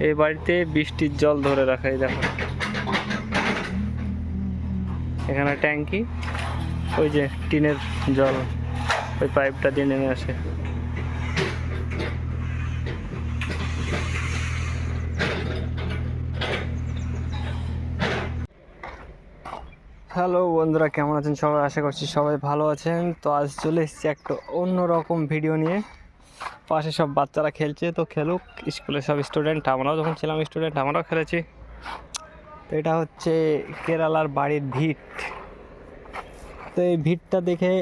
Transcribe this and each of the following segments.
এই বাড়িতে বৃষ্টির জল ধরে রাখা, এই দেখো এখানে ট্যাঙ্কি, ওই যে টিনের জল ওই পাইপটা দিয়ে নেমে আসে। হ্যালো বন্ধুরা, কেমন আছেন সবাই? আশা করছি সবাই ভালো আছেন। তো আজ চলে এসেছি একটা অন্যরকম ভিডিও নিয়ে। পাশে সব বাচ্চারা খেলছে, তো খেলুক, স্কুলের সব স্টুডেন্ট, আমরাও যখন ছিলাম স্টুডেন্ট আমরাও খেলেছি। তো এটা হচ্ছে কেরালার বাড়ির ভিট। তো এই ভিটটা দেখে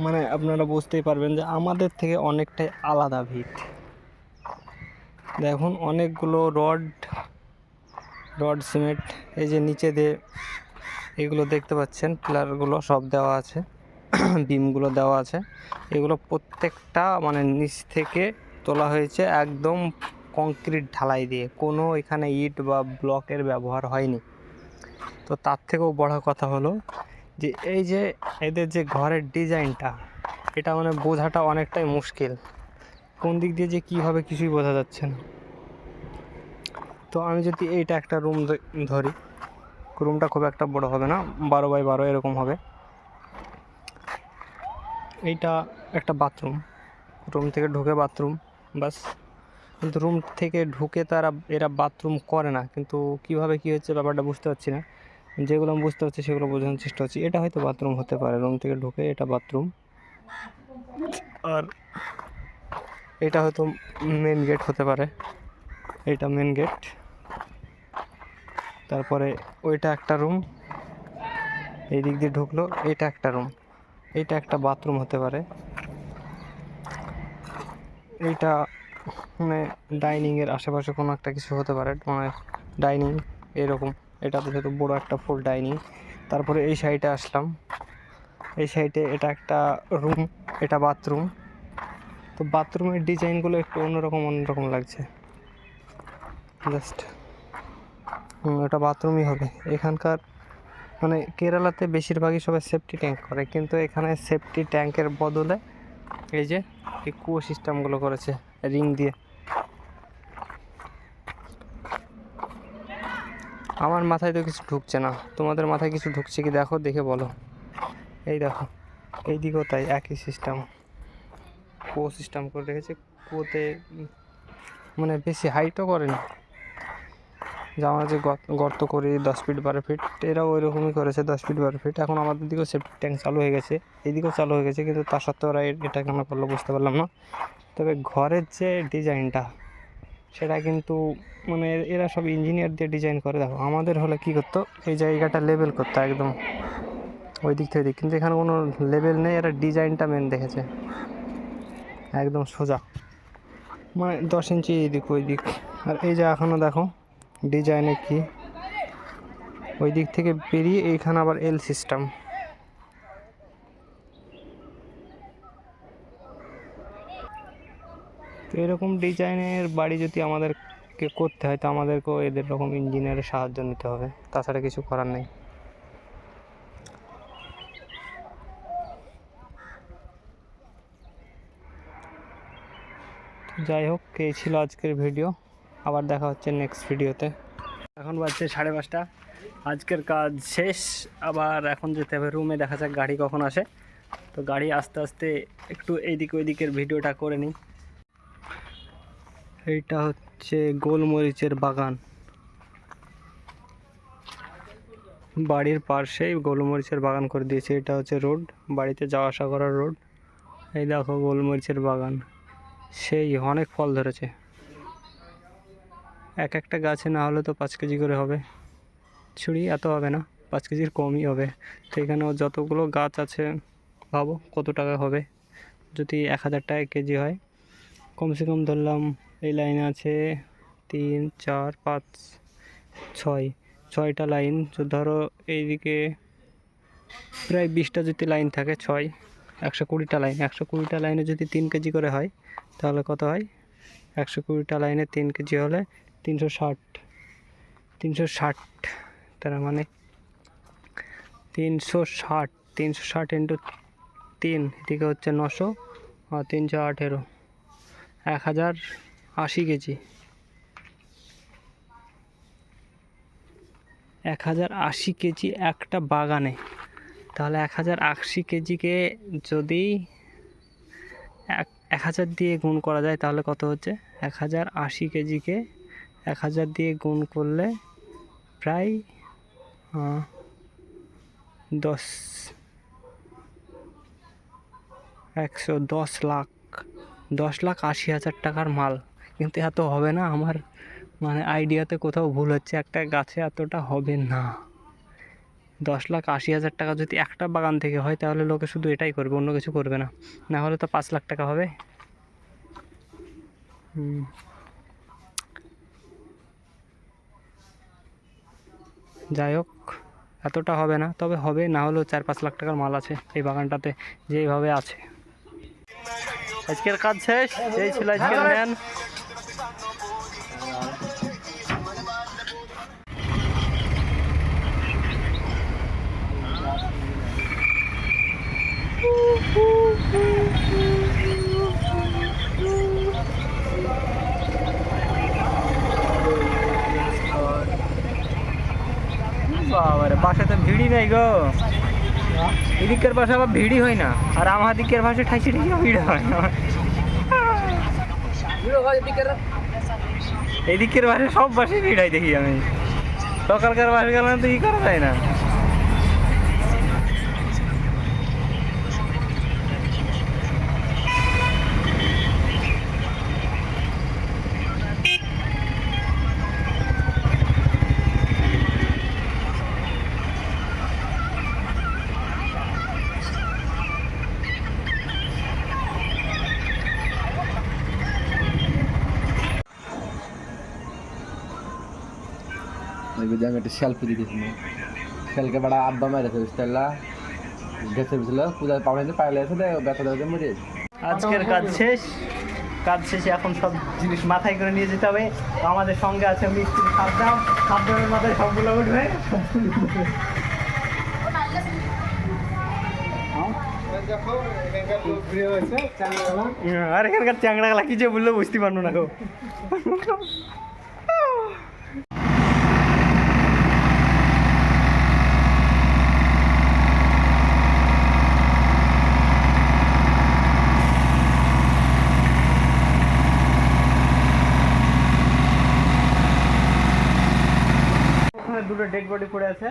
মানে আপনারা বুঝতেই পারবেন যে আমাদের থেকে অনেকটাই আলাদা ভিট। দেখুন অনেকগুলো রড সিমেন্ট, এই যে নিচে দিয়ে এগুলো দেখতে পাচ্ছেন, পিলারগুলো সব দেওয়া আছে, বিমগুলো দেওয়া আছে। এগুলো প্রত্যেকটা মানে নিচ থেকে তোলা হয়েছে একদম কংক্রিট ঢালাই দিয়ে, কোনো এখানে ইট বা ব্লকের ব্যবহার হয়নি। তো তার থেকেও বড় কথা হলো যে এই যে এদের যে ঘরের ডিজাইনটা, এটা মানে বোঝাটা অনেকটাই মুশকিল। কোন দিক দিয়ে যে কী হবে কিছুই বোঝা যাচ্ছে না। তো আমি যদি এইটা একটা রুম ধরি, রুমটা খুব একটা বড় হবে না, 12x12 এরকম হবে। এইটা একটা বাথরুম, রুম থেকে ঢুকে বাথরুম বাস। কিন্তু রুম থেকে ঢুকে তো এরা বাথরুম করে না, কিন্তু কিভাবে কী হচ্ছে ব্যাপারটা বুঝতে পারছি না। যেগুলো আমি বুঝতে পারছি সেগুলো বোঝানোর চেষ্টা করছি। এটা হয়তো বাথরুম হতে পারে, রুম থেকে ঢুকে এটা বাথরুম। আর এটা হয়তো মেন গেট হতে পারে, এটা মেন গেট। তারপরে ওইটা একটা রুম, এই দিক দিয়ে ঢুকলো, এটা একটা রুম, এইটা একটা বাথরুম হতে পারে। এইটা মানে ডাইনিংয়ের আশেপাশে কোনো একটা কিছু হতে পারে, মানে ডাইনিং এরকম। এটা তো যেহেতু বড়ো একটা ফুল ডাইনিং। তারপরে এই সাইডে আসলাম, এই সাইডে এটা একটা রুম, এটা বাথরুম। তো বাথরুমের ডিজাইনগুলো একটু অন্যরকম লাগছে জাস্ট। এটা বাথরুমই হবে। এখানকার মানে কেরালাতে বেশিরভাগই সবাই সেফটি ট্যাঙ্ক করে, কিন্তু এখানে সেফটি ট্যাঙ্কের বদলে এই যে এই কুয়ো সিস্টেমগুলো করেছে রিং দিয়ে। আমার মাথায় তো কিছু ঢুকছে না, তোমাদের মাথায় কিছু ঢুকছে কি দেখো, দেখে বলো। এই দেখো এইদিকেও তাই একই সিস্টেম, কুয়ো সিস্টেম করে রেখেছে। কুয়োতে মানে বেশি হাইটও করেনি, যে আমরা যে গর্ত করি 10 ফিট 12 ফিট, এরাও ওই রকমই করেছে 10 ফিট 12 ফিট। এখন আমাদের দিকেও সেফটি ট্যাঙ্ক চালু হয়ে গেছে, এইদিকেও চালু হয়ে গেছে, কিন্তু তা সত্ত্বেও ওরা এটা কেন করলো বুঝতে পারলাম না। তবে ঘরের যে ডিজাইনটা সেটা কিন্তু মানে এরা সব ইঞ্জিনিয়ার দিয়ে ডিজাইন করে। দেখো আমাদের হলে কী করতো, এই জায়গাটা লেবেল করতো একদম ওই দিক থেকে দিক, কিন্তু এখানে কোনো লেবেল নেই, এরা ডিজাইনটা মেন দেখেছে একদম সোজা, মানে 10 ইঞ্চি এই দিক ওই দিক। আর এই যে এখনও দেখো ডিজাইনে কি ওই দিক থেকে বেরিয়ে এইখানে আবার এল সিস্টেম। তো এরকম ডিজাইনের বাড়ি যদি আমাদেরকে করতে হয়, তো আমাদেরকেও এদের রকম ইঞ্জিনিয়ারের সাহায্য নিতে হবে, তাছাড়া কিছু করার নেই। যাই হোক, এই ছিল আজকের ভিডিও, আবার দেখা হচ্ছে নেক্সট ভিডিওতে। এখন বাজছে 5:30, আজকের কাজ শেষ। আবার এখন যেতে হবে রুমে, দেখা যাক গাড়ি কখন আসে। তো গাড়ি আস্তে আস্তে একটু এইদিক ওইদিকের ভিডিওটা করে নিই। এইটা হচ্ছে গোলমরিচের বাগান, বাড়ির পাশেই গোলমরিচের বাগান করে দিয়েছে। এটা হচ্ছে রোড, বাড়িতে যাওয়া আসা করার রোড। এই দেখো গোলমরিচের বাগান, সেই অনেক ফল ধরেছে। এক একটা গাছে না হলে তো 5 কেজি করে হবে, ছুরি এত হবে না, 5 কেজির কমই হবে। তো এখানেও যতগুলো গাছ আছে ভাবো কত টাকা হবে যদি 1000 টাকা কেজি হয়। কমসে কম ধরলাম এই লাইনে আছে 3 4 5 6টা লাইন। তো ধরো এইদিকে প্রায় 20টা যদি লাইন থাকে, 120টা লাইন, 120টা লাইনে যদি 3 কেজি করে হয়, তাহলে কত হয়? 120টা লাইনে 3 কেজি হলে 360 তার মানে 360 ইন্টু 3, এদিকে হচ্ছে 900 আর 3 4 18, 1080 কেজি। 1080 কেজি একটা বাগানে, তাহলে 1080 কেজিকে যদি 1000 দিয়ে গুণ করা যায় তাহলে কত হচ্ছে? 1080 কেজিকে 1000 দিয়ে গুণ করলে প্রায় 10 লাখ 10,80,000 টাকার মাল। কিন্তু এত হবে না, আমার মানে আইডিয়াতে কোথাও ভুল হচ্ছে, একটা গাছে এতটা হবে না। 10,80,000 টাকা যদি একটা বাগান থেকে হয় তাহলে লোকে শুধু এটাই করবে, অন্য কিছু করবে না। না হলে তো 5 লাখ টাকা হবে। যাই হোক, এতটা হবে না, তবে হবে, না হলেও 4-5 লাখ টাকার মাল আছে এই বাগানটাতে যেইভাবে আছে। আজকের কাজ শেষ, এই ছিল আজকের ম্যান। বাবারে, বাসাতে ভিড়ই নাই গো। এদিকের বাসা আবার ভিড়ই হয় না, আর আমার দিকের বাসা ঠাইছি ভিড় হয় না। এদিকের বাসে সব বাসে ভিড় হয় দেখি আমি। সকালকার বাসে গেলাম তো ই করা যায় না। আমি একটা সেলফি দিতেছিল, সেলকে বড় আব্বা মেরেছে বুঝতেলা, গেছে বুঝলো পূজায় পাওয়া পাইলে আছে ব্যথা দেওয়া মরে। আজকের কাজ শেষ, কাজ শেষে এখন সব জিনিস মাথায় করে নিয়ে যেতে হবে। আমাদের সঙ্গে আছে মিস্ত্রি সাদ্দাম, সাদ্দামের মাথায় সবগুলো উঠবে। আর এখানকার চ্যাংড়া গেলা কি যে বললো বুঝতে পারলো না গো। দুটো ডেড বডি পড়ে আছে,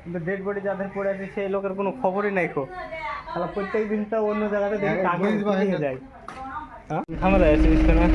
কিন্তু ডেড বডি যাদের পড়ে আছে সেই লোকের কোনো খবরই নাই খো। তাহলে প্রত্যেক দিন তো অন্য জায়গাতে দেখি কাগজ নিয়ে যায়। হ্যাঁ ঝামেলা আছে না।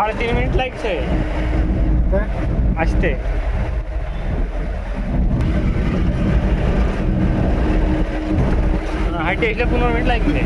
আর 3 মিনিট লাগছে আসতে। হাইটে এসে 15 মিনিট লাগবে।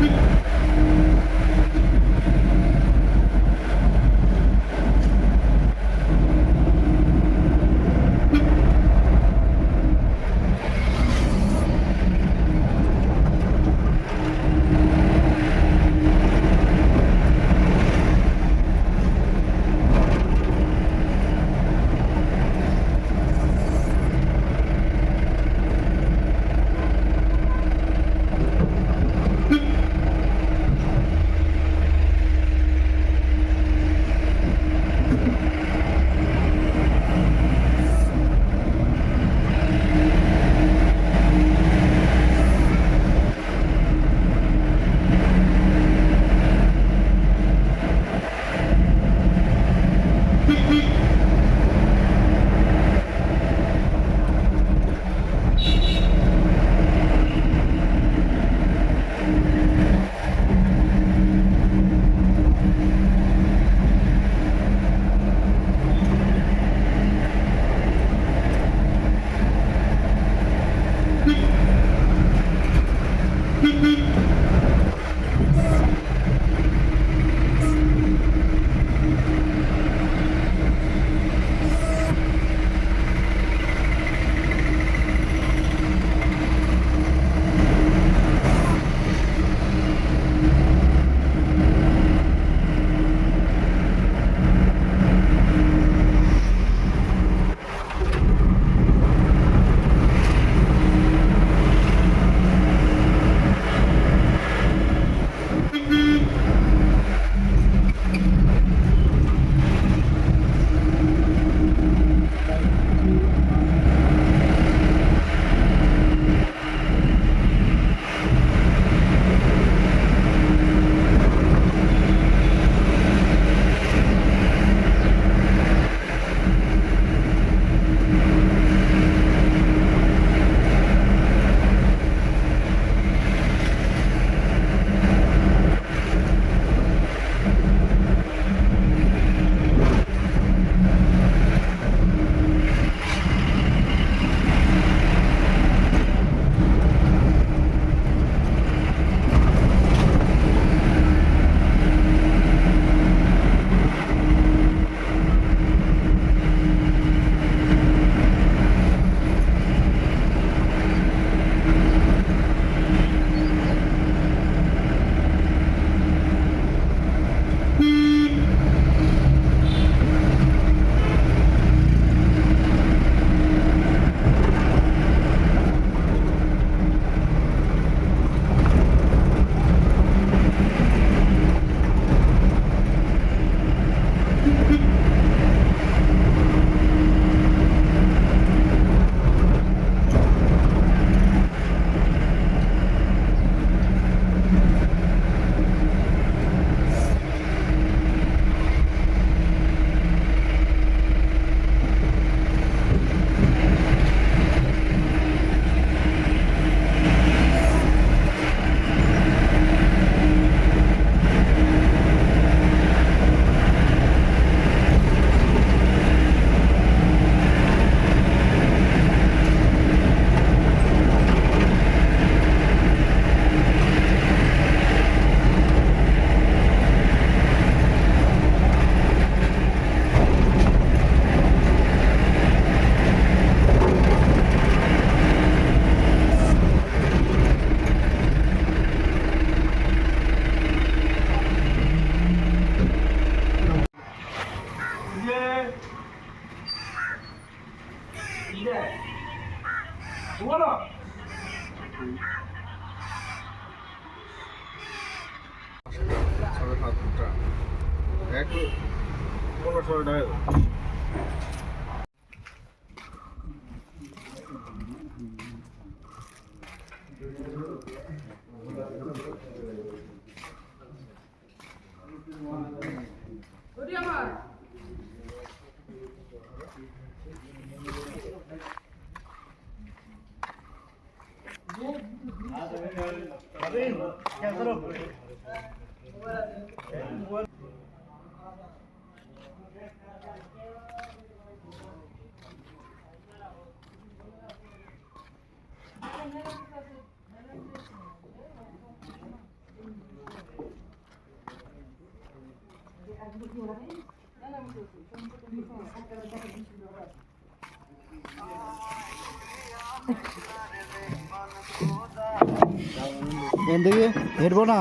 এদিকে হেঁটবো না।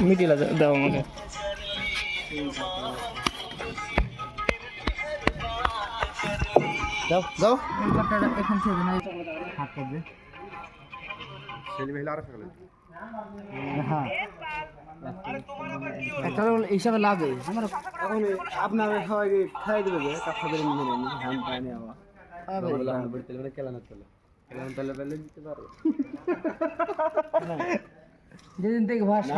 মিটিলা দাও আমাকে। যাও যাও। হ্যাঁ একটা হিসাবে লাগে আমার এখন আপনার সবাইকে খাই দেবে যে কাপড় নিয়ে নেন হ্যান্ড পানি আবার কেলানো চলে পেলে দিতে পারো যেদিন থেকে ভাষা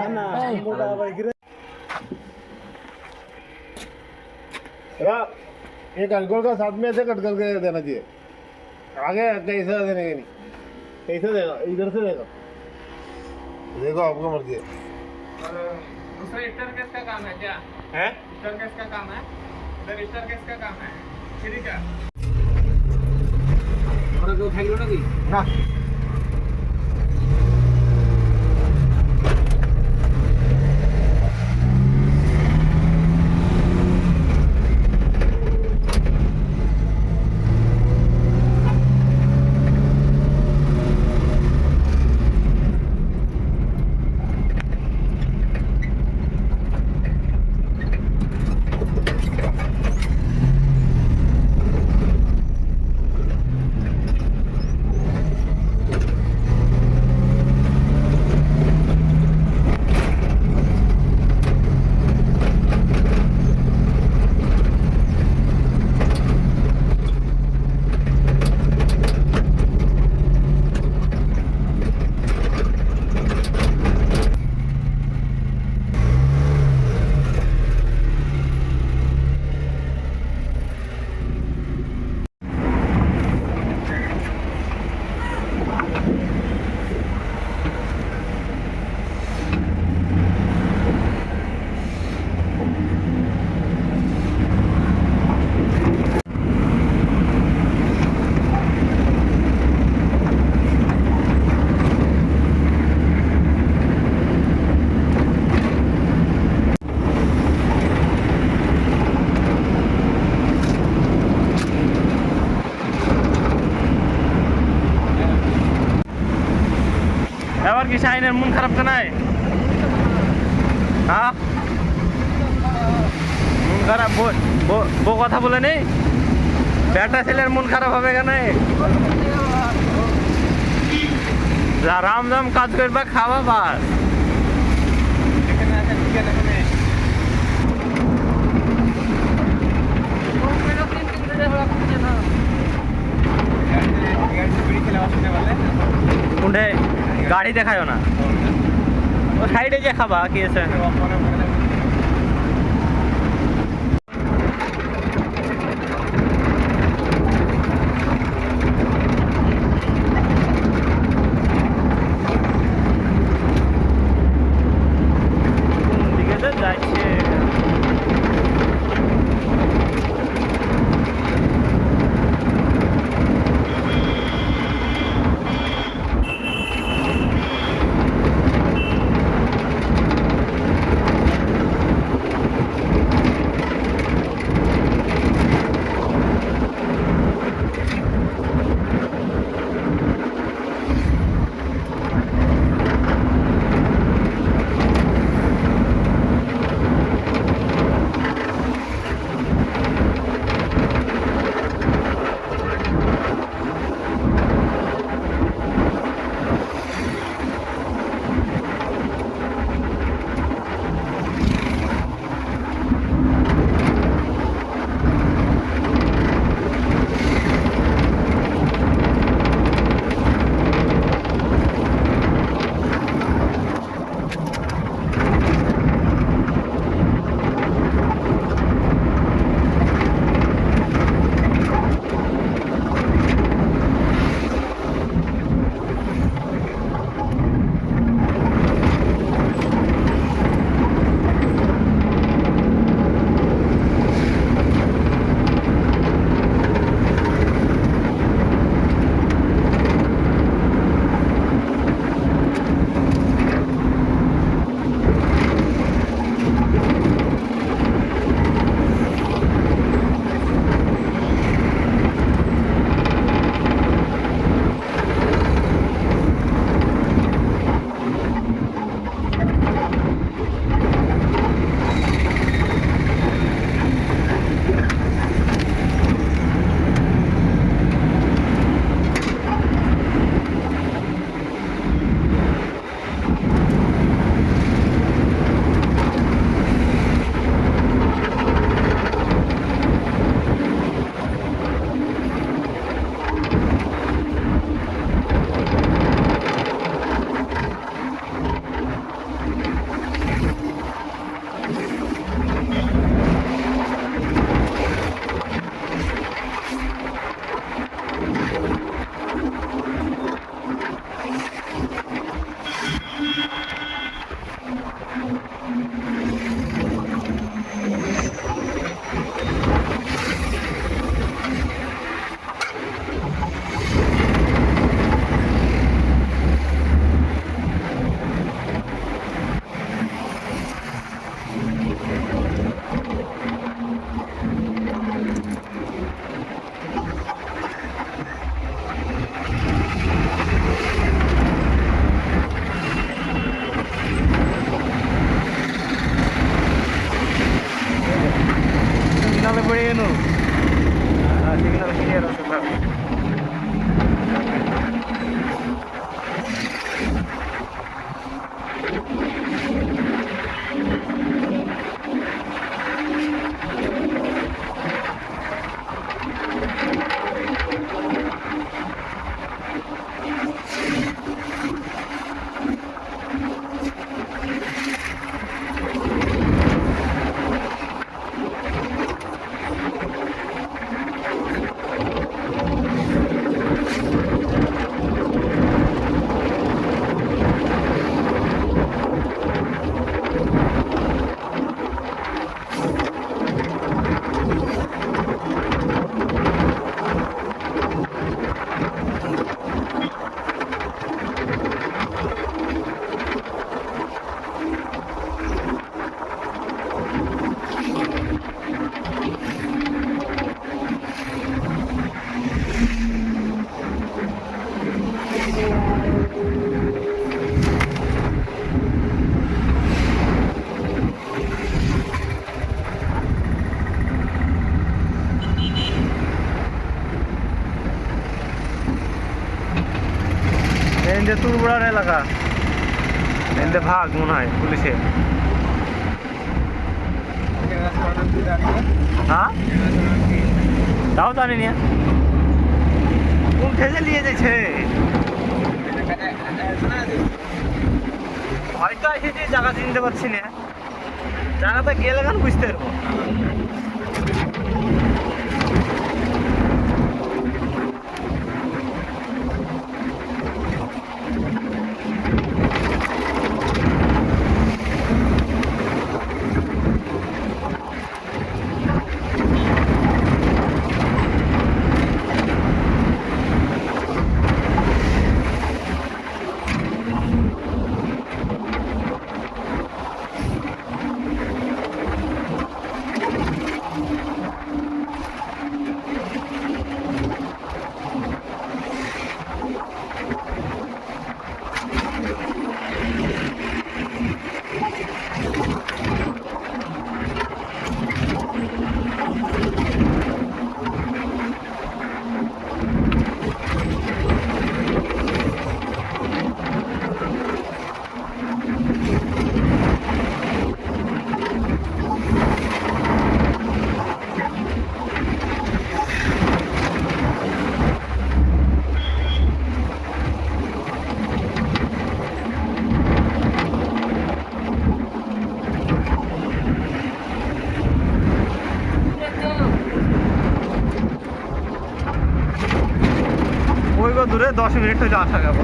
एक अंकुर का साथ में ऐसे कट करके देना चाहिए आगे कैसा देने का नहीं कैसे देगा इधर से देगा देखो आपका मर्जी है दूसरा स्टारकेस का काम है क्या? हैं स्टारकेस का काम है? इधर स्टारकेस का काम है? ठीक है। ওরা কেউ থাকলো নাকি ना এবার কি শাহিনের মন খারাপ তো নাই? হ্যাঁ মন খারাপ বউ কথা বলে নেই? বেটা ছেলের মন খারাপ হবে কেন? রাম রাম কাজ করবা খাওয়া বাস। কোনটা গাড়ি দেখায় না ও সাইডে যে খাবা কি আছে যাচ্ছে এদের তুরবুড়ার এলাকা, এদের ভাগ মনে হয় পুলিশে। হ্যাঁ তাও জানি না কোন ঠেসে নিয়ে যাচ্ছে। হয়তো এসেছি, জায়গা চিনতে পারছি না, জায়গাটা গেলে গান বুঝতে পারবো। ওই গো দূরে 10 মিনিট হইলে আসা গেল।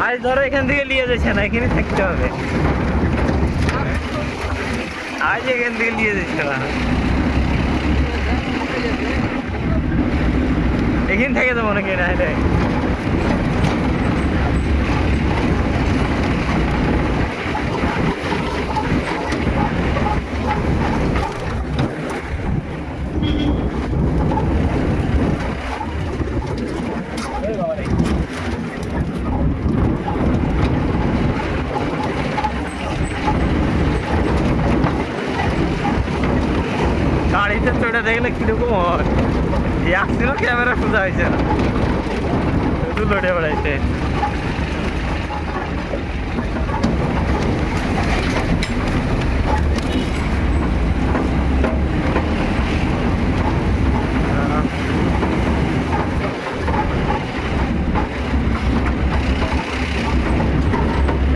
আজ ধরো এখান থেকে নিয়ে যাচ্ছে না, এখানে থাকতে হবে। আজ এখান থেকে নিয়ে যাচ্ছে না, এখান থেকে যাবো নাকি না। গাড়িতে চড়ে দেখলে কিরকম হয়, আসছিল ক্যামেরা সোজা হয়েছে না, শুধু লড়ে বেড়াইছে।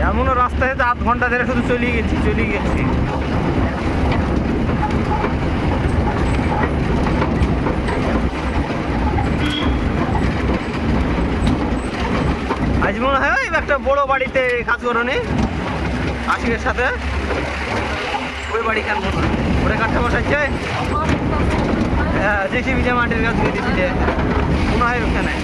এমনও রাস্তায় 8 ঘন্টা ধরে শুধু চলিয়ে গেছি। আজ মনে হয় একটা বড় বাড়িতে কাজ করো নি আশিকের সাথে, ওই বাড়ি কেন মনে হয় ওরে কাঠটা বসাচ্ছে। হ্যাঁ জেসিবি যে মাটির গাছ দিয়ে দিচ্ছে মনে হয় ওখানে।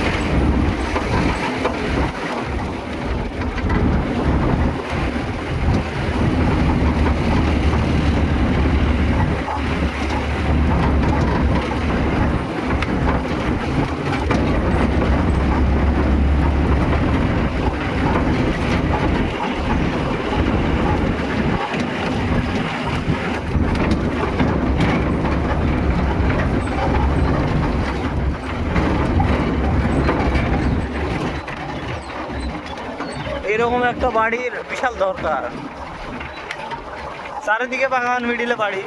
এরকম একটা বাড়ির বিশাল দরকার, চারিদিকে বাগান, মিডিলে বাড়ি।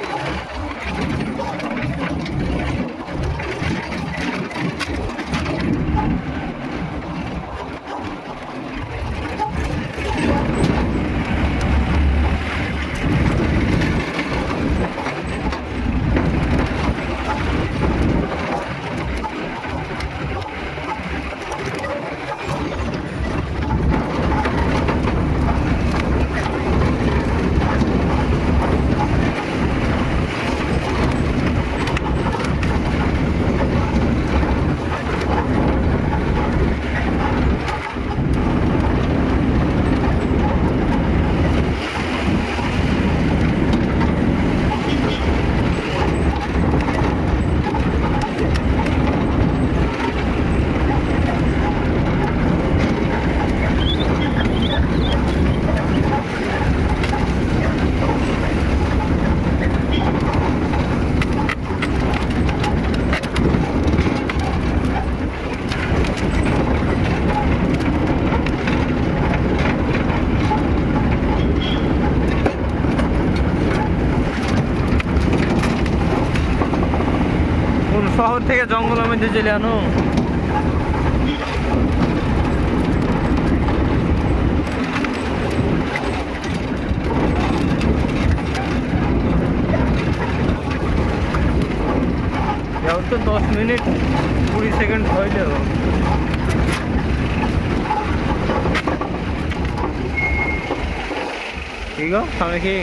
থেকে জঙ্গলের মধ্যে চলে আনো। তো 10 মিনিট 20 সেকেন্ড হইলে ঠিক আছে কি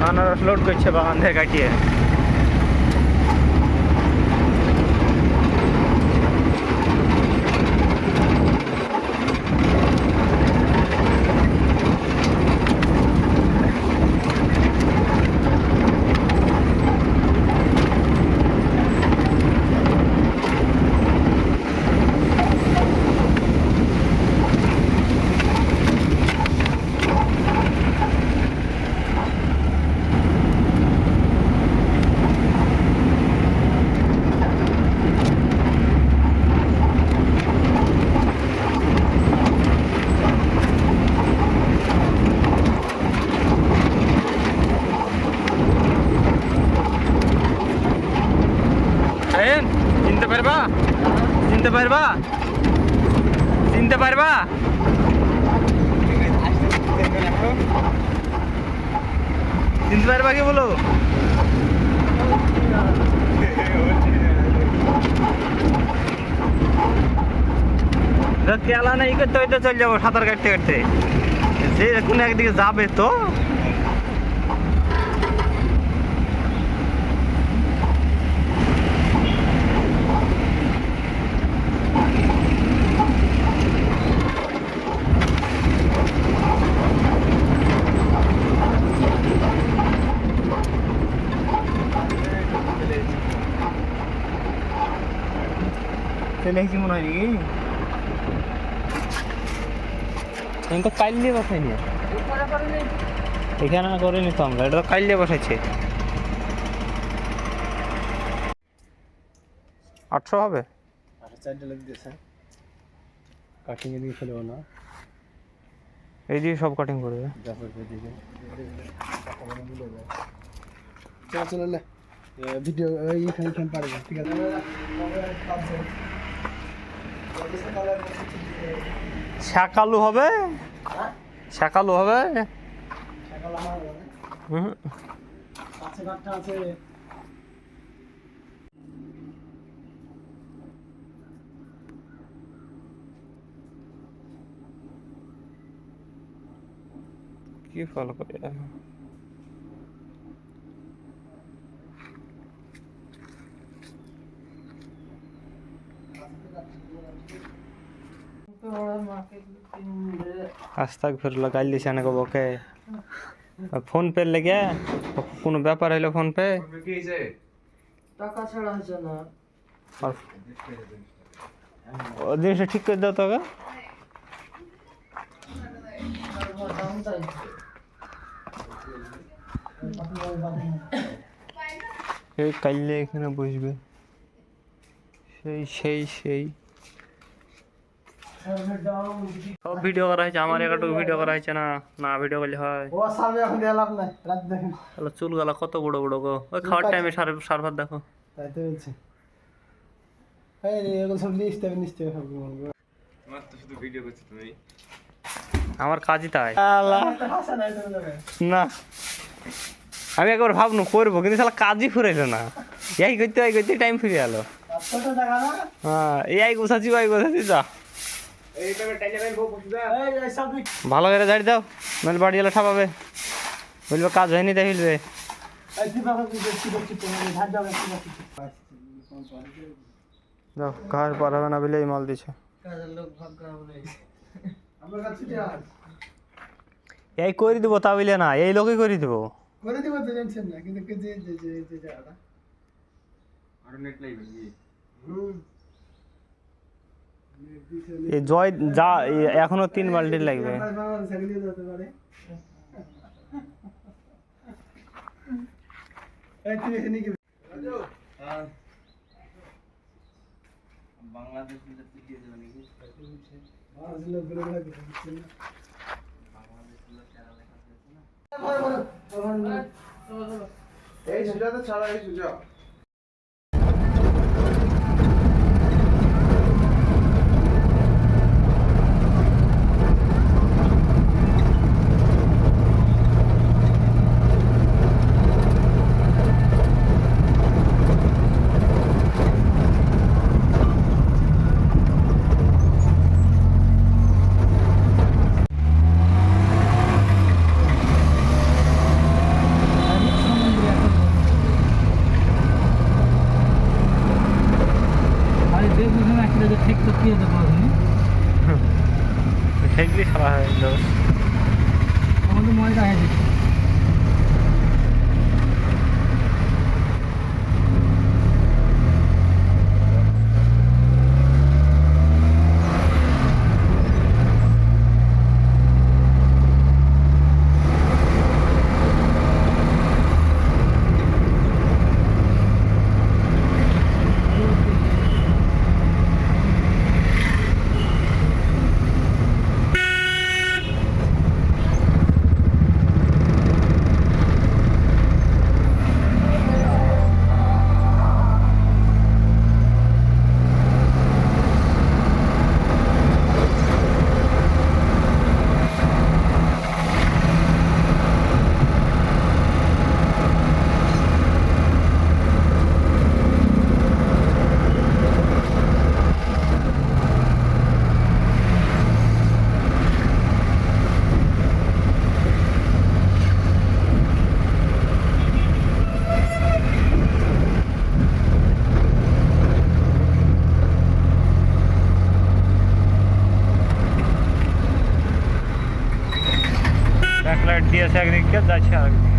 আনারস লোড করছে বাগান থেকে কাটিয়ে। চিনতে পারবা চিনতে পারবা চিনতে পারবা চিনতে পারবা কি বলো? কেলা নেই করতে হইতে চলে যাবো সাঁতার কাটতে কাটতে, যে কোনো একদিকে যাবে তো। চলে এসেছি মনে হয় নাকি? আমি তো কাইলে বসাইনি, এখানে করিনি তো আমরা, এটা তো কাইলে বসাইছে। 800 হবে। 4টা লেগে দিয়েছে, কাটিং এ দিয়ে ফেলবো না, এই দিয়ে সব কাটিং করবে। চল চল লে ভিডিও এইখানে পারবে, ঠিক আছে। শাকালু হবে, শাকালু হবে। কি ফলো করে আস্তাক ফিরলো গাইলি সেনে কব ওকে ফোন পে লেগে কোনো ব্যাপার হইলো ফোন পে টাকা ছাড়া হচ্ছে না। ও জিনিসটা ঠিক করে দাও তোকে। এই কাইলে এখানে বসবে, সেই সেই সেই সব ভিডিও করা হয়েছে, আমার একটু ভিডিও করা হয়েছে না, না ভিডিও করলে হয়। ও সামনে এখন দেখালাম না, রাত দেখেন তাহলে চুলগুলা কত বড় বড় গো, ওই খাওয়ার টাইমে সার্ভার দেখো। তাই তো বলছে, এই রে এগুলো সব লিস্টে সব বলবো। মাত্র শুধু ভিডিও করছো তুমি। আমার কাজই তাই। হাসা নাই তো না আমি একবার ভাবনু করবো, কিন্তু শালা কাজই ফুরাইলো না, এই করতে টাইম ফিরে গেল। ছোট জায়গা না, হ্যাঁ এই গোছাচ্ছি যা এই সব ভালো করে দাঁড়িয়ে দাও, নাহলে বাড়ি গেলে ঠাপাবে, বলবে কাজ হয়নি তাই ফেলবে। এই দিবা কি তোমার ধার দাও কি যাও ঘর পার হবে না বলে এই মাল দিছে। কাজের লোক ভাগ করা বলে আমার কাছে আজ এই করে দিব তা বলে না, এই লোকে করে দিব। করে দিব তো টেনশন না, কিন্তু যে যে যে যে জায়গাটা আরো নেট লাগবে কি? এই জয় যা এখনো 3 বাল্টি লাগবে। ছাগলি যেতে পারে। এই তুই এখানে কি বাংলাদেশ মিলে দিয়ে দেবে নাকি আজ লোক বলে লাগে বাংলাদেশ মিলে খেলা লেখা আছে না এই সুজা তো ছাড়া এই সুজা দেখলি খাওয়া হয় দোষ। ময়দা হয়ে গেছে ব্যাকলাইট দিয়েছে একদিকে, যাচ্ছে আরেকদিকে।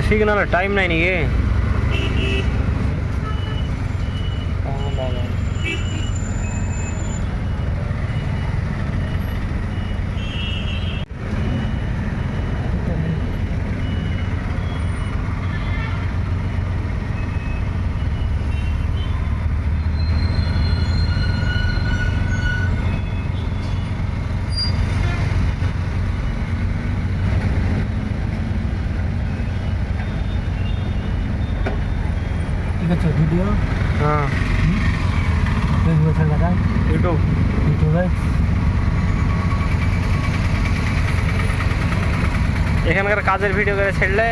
সিগনালের টাইম নাই নাকি? ভিডিও হ্যাঁ, ফেসবুক ছাড়া ইউটিউব। ইউটিউবে এখানকার কাজের ভিডিও করে ছেড়লে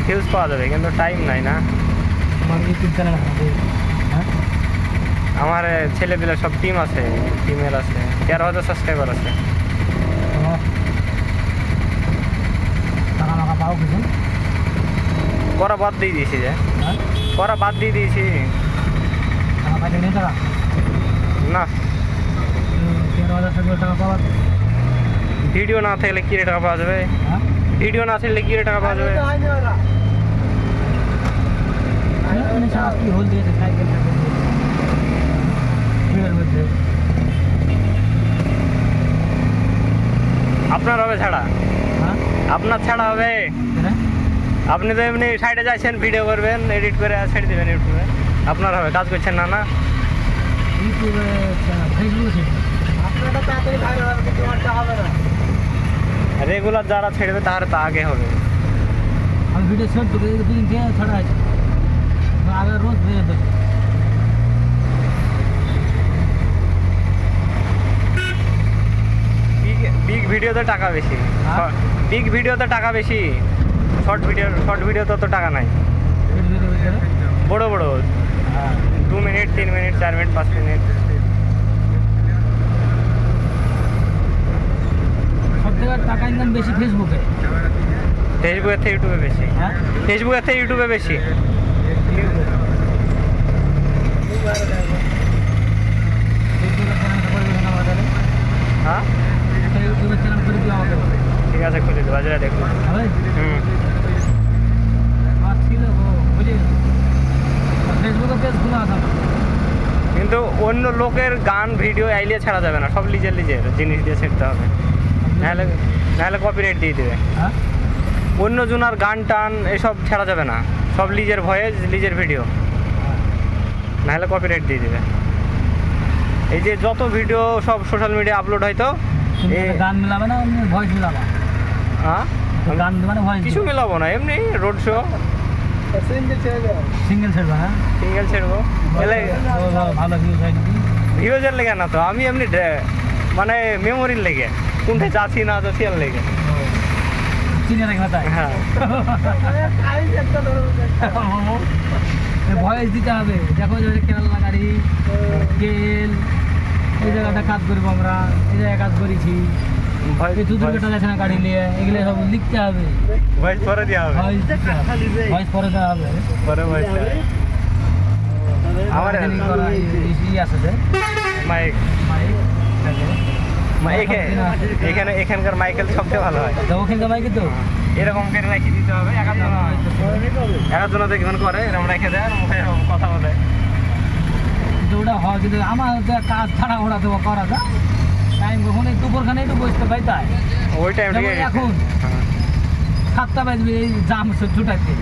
ভিউজ পাওয়া যাবে, কিন্তু টাইম নাই না। আমার ইউটিউব চ্যানেল আছে হ্যাঁ আমার ছেলেপিলে সব টিম আছে, টিমের আছে 13,000 সাবস্ক্রাইবার আছে। আমার টাকা মাকা পাও কিছু করা বাদ দিয়ে দিয়েছি, যে হ্যাঁ করা বাদ দিয়ে দিয়েছি। টাকা পাইলে নেই টাকা না, 13,000 টাকা পাওয়া ভিডিও না থাকলে কি রে টাকা পাওয়া যাবে? হ্যাঁ ভিডিও না থাকলে কি রে টাকা পাওয়া যাবে? কি হোল দিয়েছে সাইকেলটা মধ্যে আপনার হবে ছাড়া, হ্যাঁ আপনার ছাড়া হবে। আপনি তো এমনি সাইডে যাচ্ছেন, ভিডিও করবেন, এডিট করে ছেড়ে দেবেন ইউটিউবে, আপনার হবে। কাজ করছেন না না ইউটিউবে ফেসবুকে আপনারটা তাড়াতাড়ি ভাইরাল হবে, কিন্তু আমারটা হবে না। রেগুলার যারা ছেড়বে তার তা আগে হবে। আমি ভিডিও ছেড়ে দেবো, দুদিন দিয়ে ছড়া আছে আগে রোজ ভেজে দেবো। বিগ ভিডিওতে টাকা বেশি, হ্যাঁ? বিগ ভিডিওতে টাকা বেশি, শর্ট ভিডিওতে তো টাকা নাই। বড় বড় হ্যাঁ 2 মিনিট 3 মিনিট 4 মিনিট 5 মিনিট। সব থেকে টাকা ইনকাম বেশি ফেসবুকে। ফেসবুকের থেকে ইউটিউবে বেশি, হ্যাঁ ফেসবুকের থেকে ইউটিউবে বেশি। হ্যাঁ একটা ইউটিউবের চ্যানেল করে দিও আমাকে। ঠিক আছে, খুলে দেবো, বাজারে দেখবো। হবে? হুম, আর ছিল বুঝলি ফেসবুকে পেজ খোলা আছে আমার। কিন্তু অন্য লোকের গান ভিডিও আইলে ছাড়া যাবে না, সব নিজের জিনিস দিয়ে ছেড়তে হবে, নাহলে কপিরাইট দিয়ে দেবে। হ্যাঁ অন্য জনার গান টান এসব ছাড়া যাবে না, সব নিজের ভয়েস নিজের ভিডিও, নাহলে কপিরাইট দিয়ে দেবে। এই যে যত ভিডিও সব সোশ্যাল মিডিয়া আপলোড হয় তো তুমি গান মিলাবে না ভয়েস মিলাবা? হ্যাঁ, গান মানে ভয়েস কিছু মেলাবো না, এমনি রোড শো সিঙ্গেল ছেড়বা? হ্যাঁ সিঙ্গেল ছেড়বো, এলে ভালো ভিউজ হয় নাকি? ভিউজের লেগে না তো, আমি এমনি মানে মেমোরির লেগে, কোনটা যাচ্ছি না যাচ্ছি আর লেগে। চিনে রাখবে তাই? হ্যাঁ, ভয়েস দিতে হবে। দেখো যে কেরালা গাড়ি গেল, এই জায়গাটা কাজ করবো আমরা, এই জায়গায় কাজ করেছি, এই দুধের কাটা যাচ্ছে না গাড়ি নিয়ে, এগুলো সব লিখতে হবে। ভয়েস পরে দেওয়া হবে, ভয়েস দিতে হবে, ভয়েস পরে দেওয়া হবে। পরে ভয়েস আমার ই আছে যে মাইক, এখানকার মাইকেল সবচেয়ে ভালো হয়। ওখানকার বাইকে তো এরকম করে রেখে দিতে হবে, একাধ দেখবেন করে এরকম রেখে দেয় আর মুখে এরকম কথা বলে। কিন্তু ওটা হয়, কিন্তু আমার তো কাজ ছাড়া ওরা তো করা যায় টাইম, কখন এই দুপুরখানে একটু বসতে পাই তাই। ওই টাইমটা যেমন এখন 7টা বাজবে এই জাম ছুটাইতে।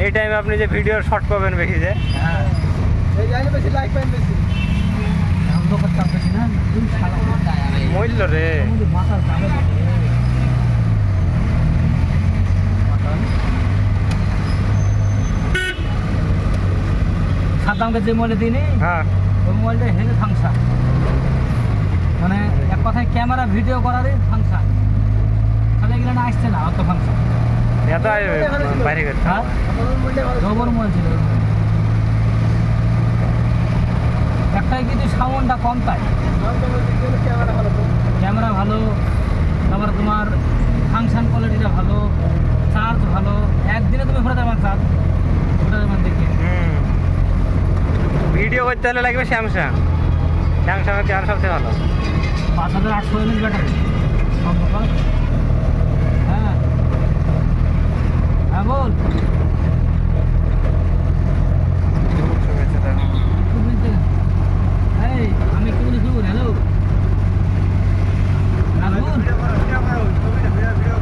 এই টাইমে আপনি যে ভিডিওর শর্ট পাবেন বেশি, যে হ্যাঁ আমি তো করতাম বেশি না, দুই শালা মূল্য রে। আমাদের মাথার দামে সাদ্দামকে যে মোবাইলটা দিই হ্যাঁ, ওই মোবাইলটা হেলে ফাংশন, মানে এক কথায় ক্যামেরা ভিডিও করারই ফাংশন, তাহলে এগুলো না আসছে না অত ফাংশন। এত বাইরে করতে হ্যাঁ ডবল মোবাইল ছিল, একটাই কিন্তু সাউন্ডটা কম, তাই ক্যামেরা ভালো, তারপরে তোমার ফাংশন কোয়ালিটিটা ভালো, চার্জ ভালো, একদিনে তুমি ঘোরাতে পারো চার্জ, ঘোরাতে পারো দেখে। ভিডিও করতে হলে লাগবে স্যামসাং, স্যামসাংয়ের ক্যামেরা সবচেয়ে ভালো। 5800 mAh ব্যাটারি সম্ভব। হ্যাঁ হ্যাঁ বল, এই আমি কি বলি শুন, হ্যালো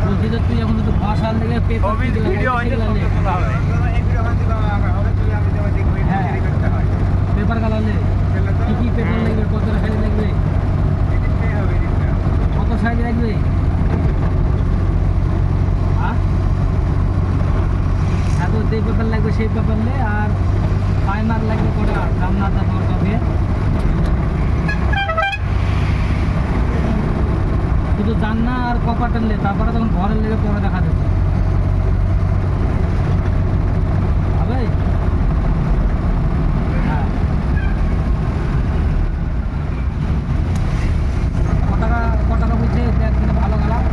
বলছি যে তুই এখন তো ভাষার লেগে পেপার হ্যাঁ পেপার কালালে কি কি পেপার লাগবে, কত সাইজ লাগবে, কত সাইজ লাগবে? হ্যাঁ তো যে পেপার লাগবে সেই পেপার নে, আর প্রাইমার লাগবে কটা, জামনাটা তোমার কাছে শুধু জাননা আর কপারটা লে, তারপরে তখন ঘরের লেগে পরে দেখা যাচ্ছে হবে। হ্যাঁ ক টাকা বলছে একদিনে ভালো গেলাম,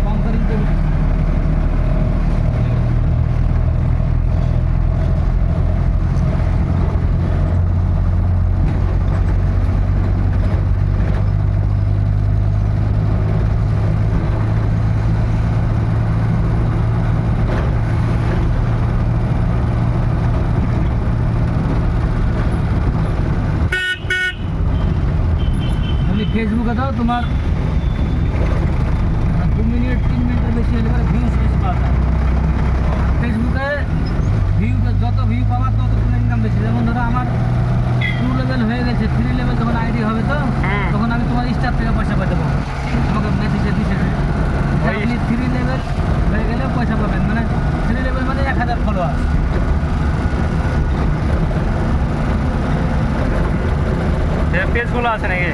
কম করে দিতে বলছে। ফেসবুকে তো তোমার 2 মিনিট 3 মিনিটের বেশি হলে পরে ভিউজ বেশি পাওয়া যায়। ফেসবুকে ভিউটা যত ভিউ পাওয়া তত তোমার ইনকাম বেশি। যেমন ধরো আমার 2 লেভেল হয়ে গেছে, 3 লেভেল যখন আইডি হবে তো তখন আমি তোমার স্টার থেকে পয়সা পাই দেবো, তোমাকে মেসেজে দিতে আপনি 3 লেভেল হয়ে গেলে পয়সা পাবেন, মানে 3 লেভেল মানে 1000 ফলোয়ার। পেজগুলো আছে নাকি?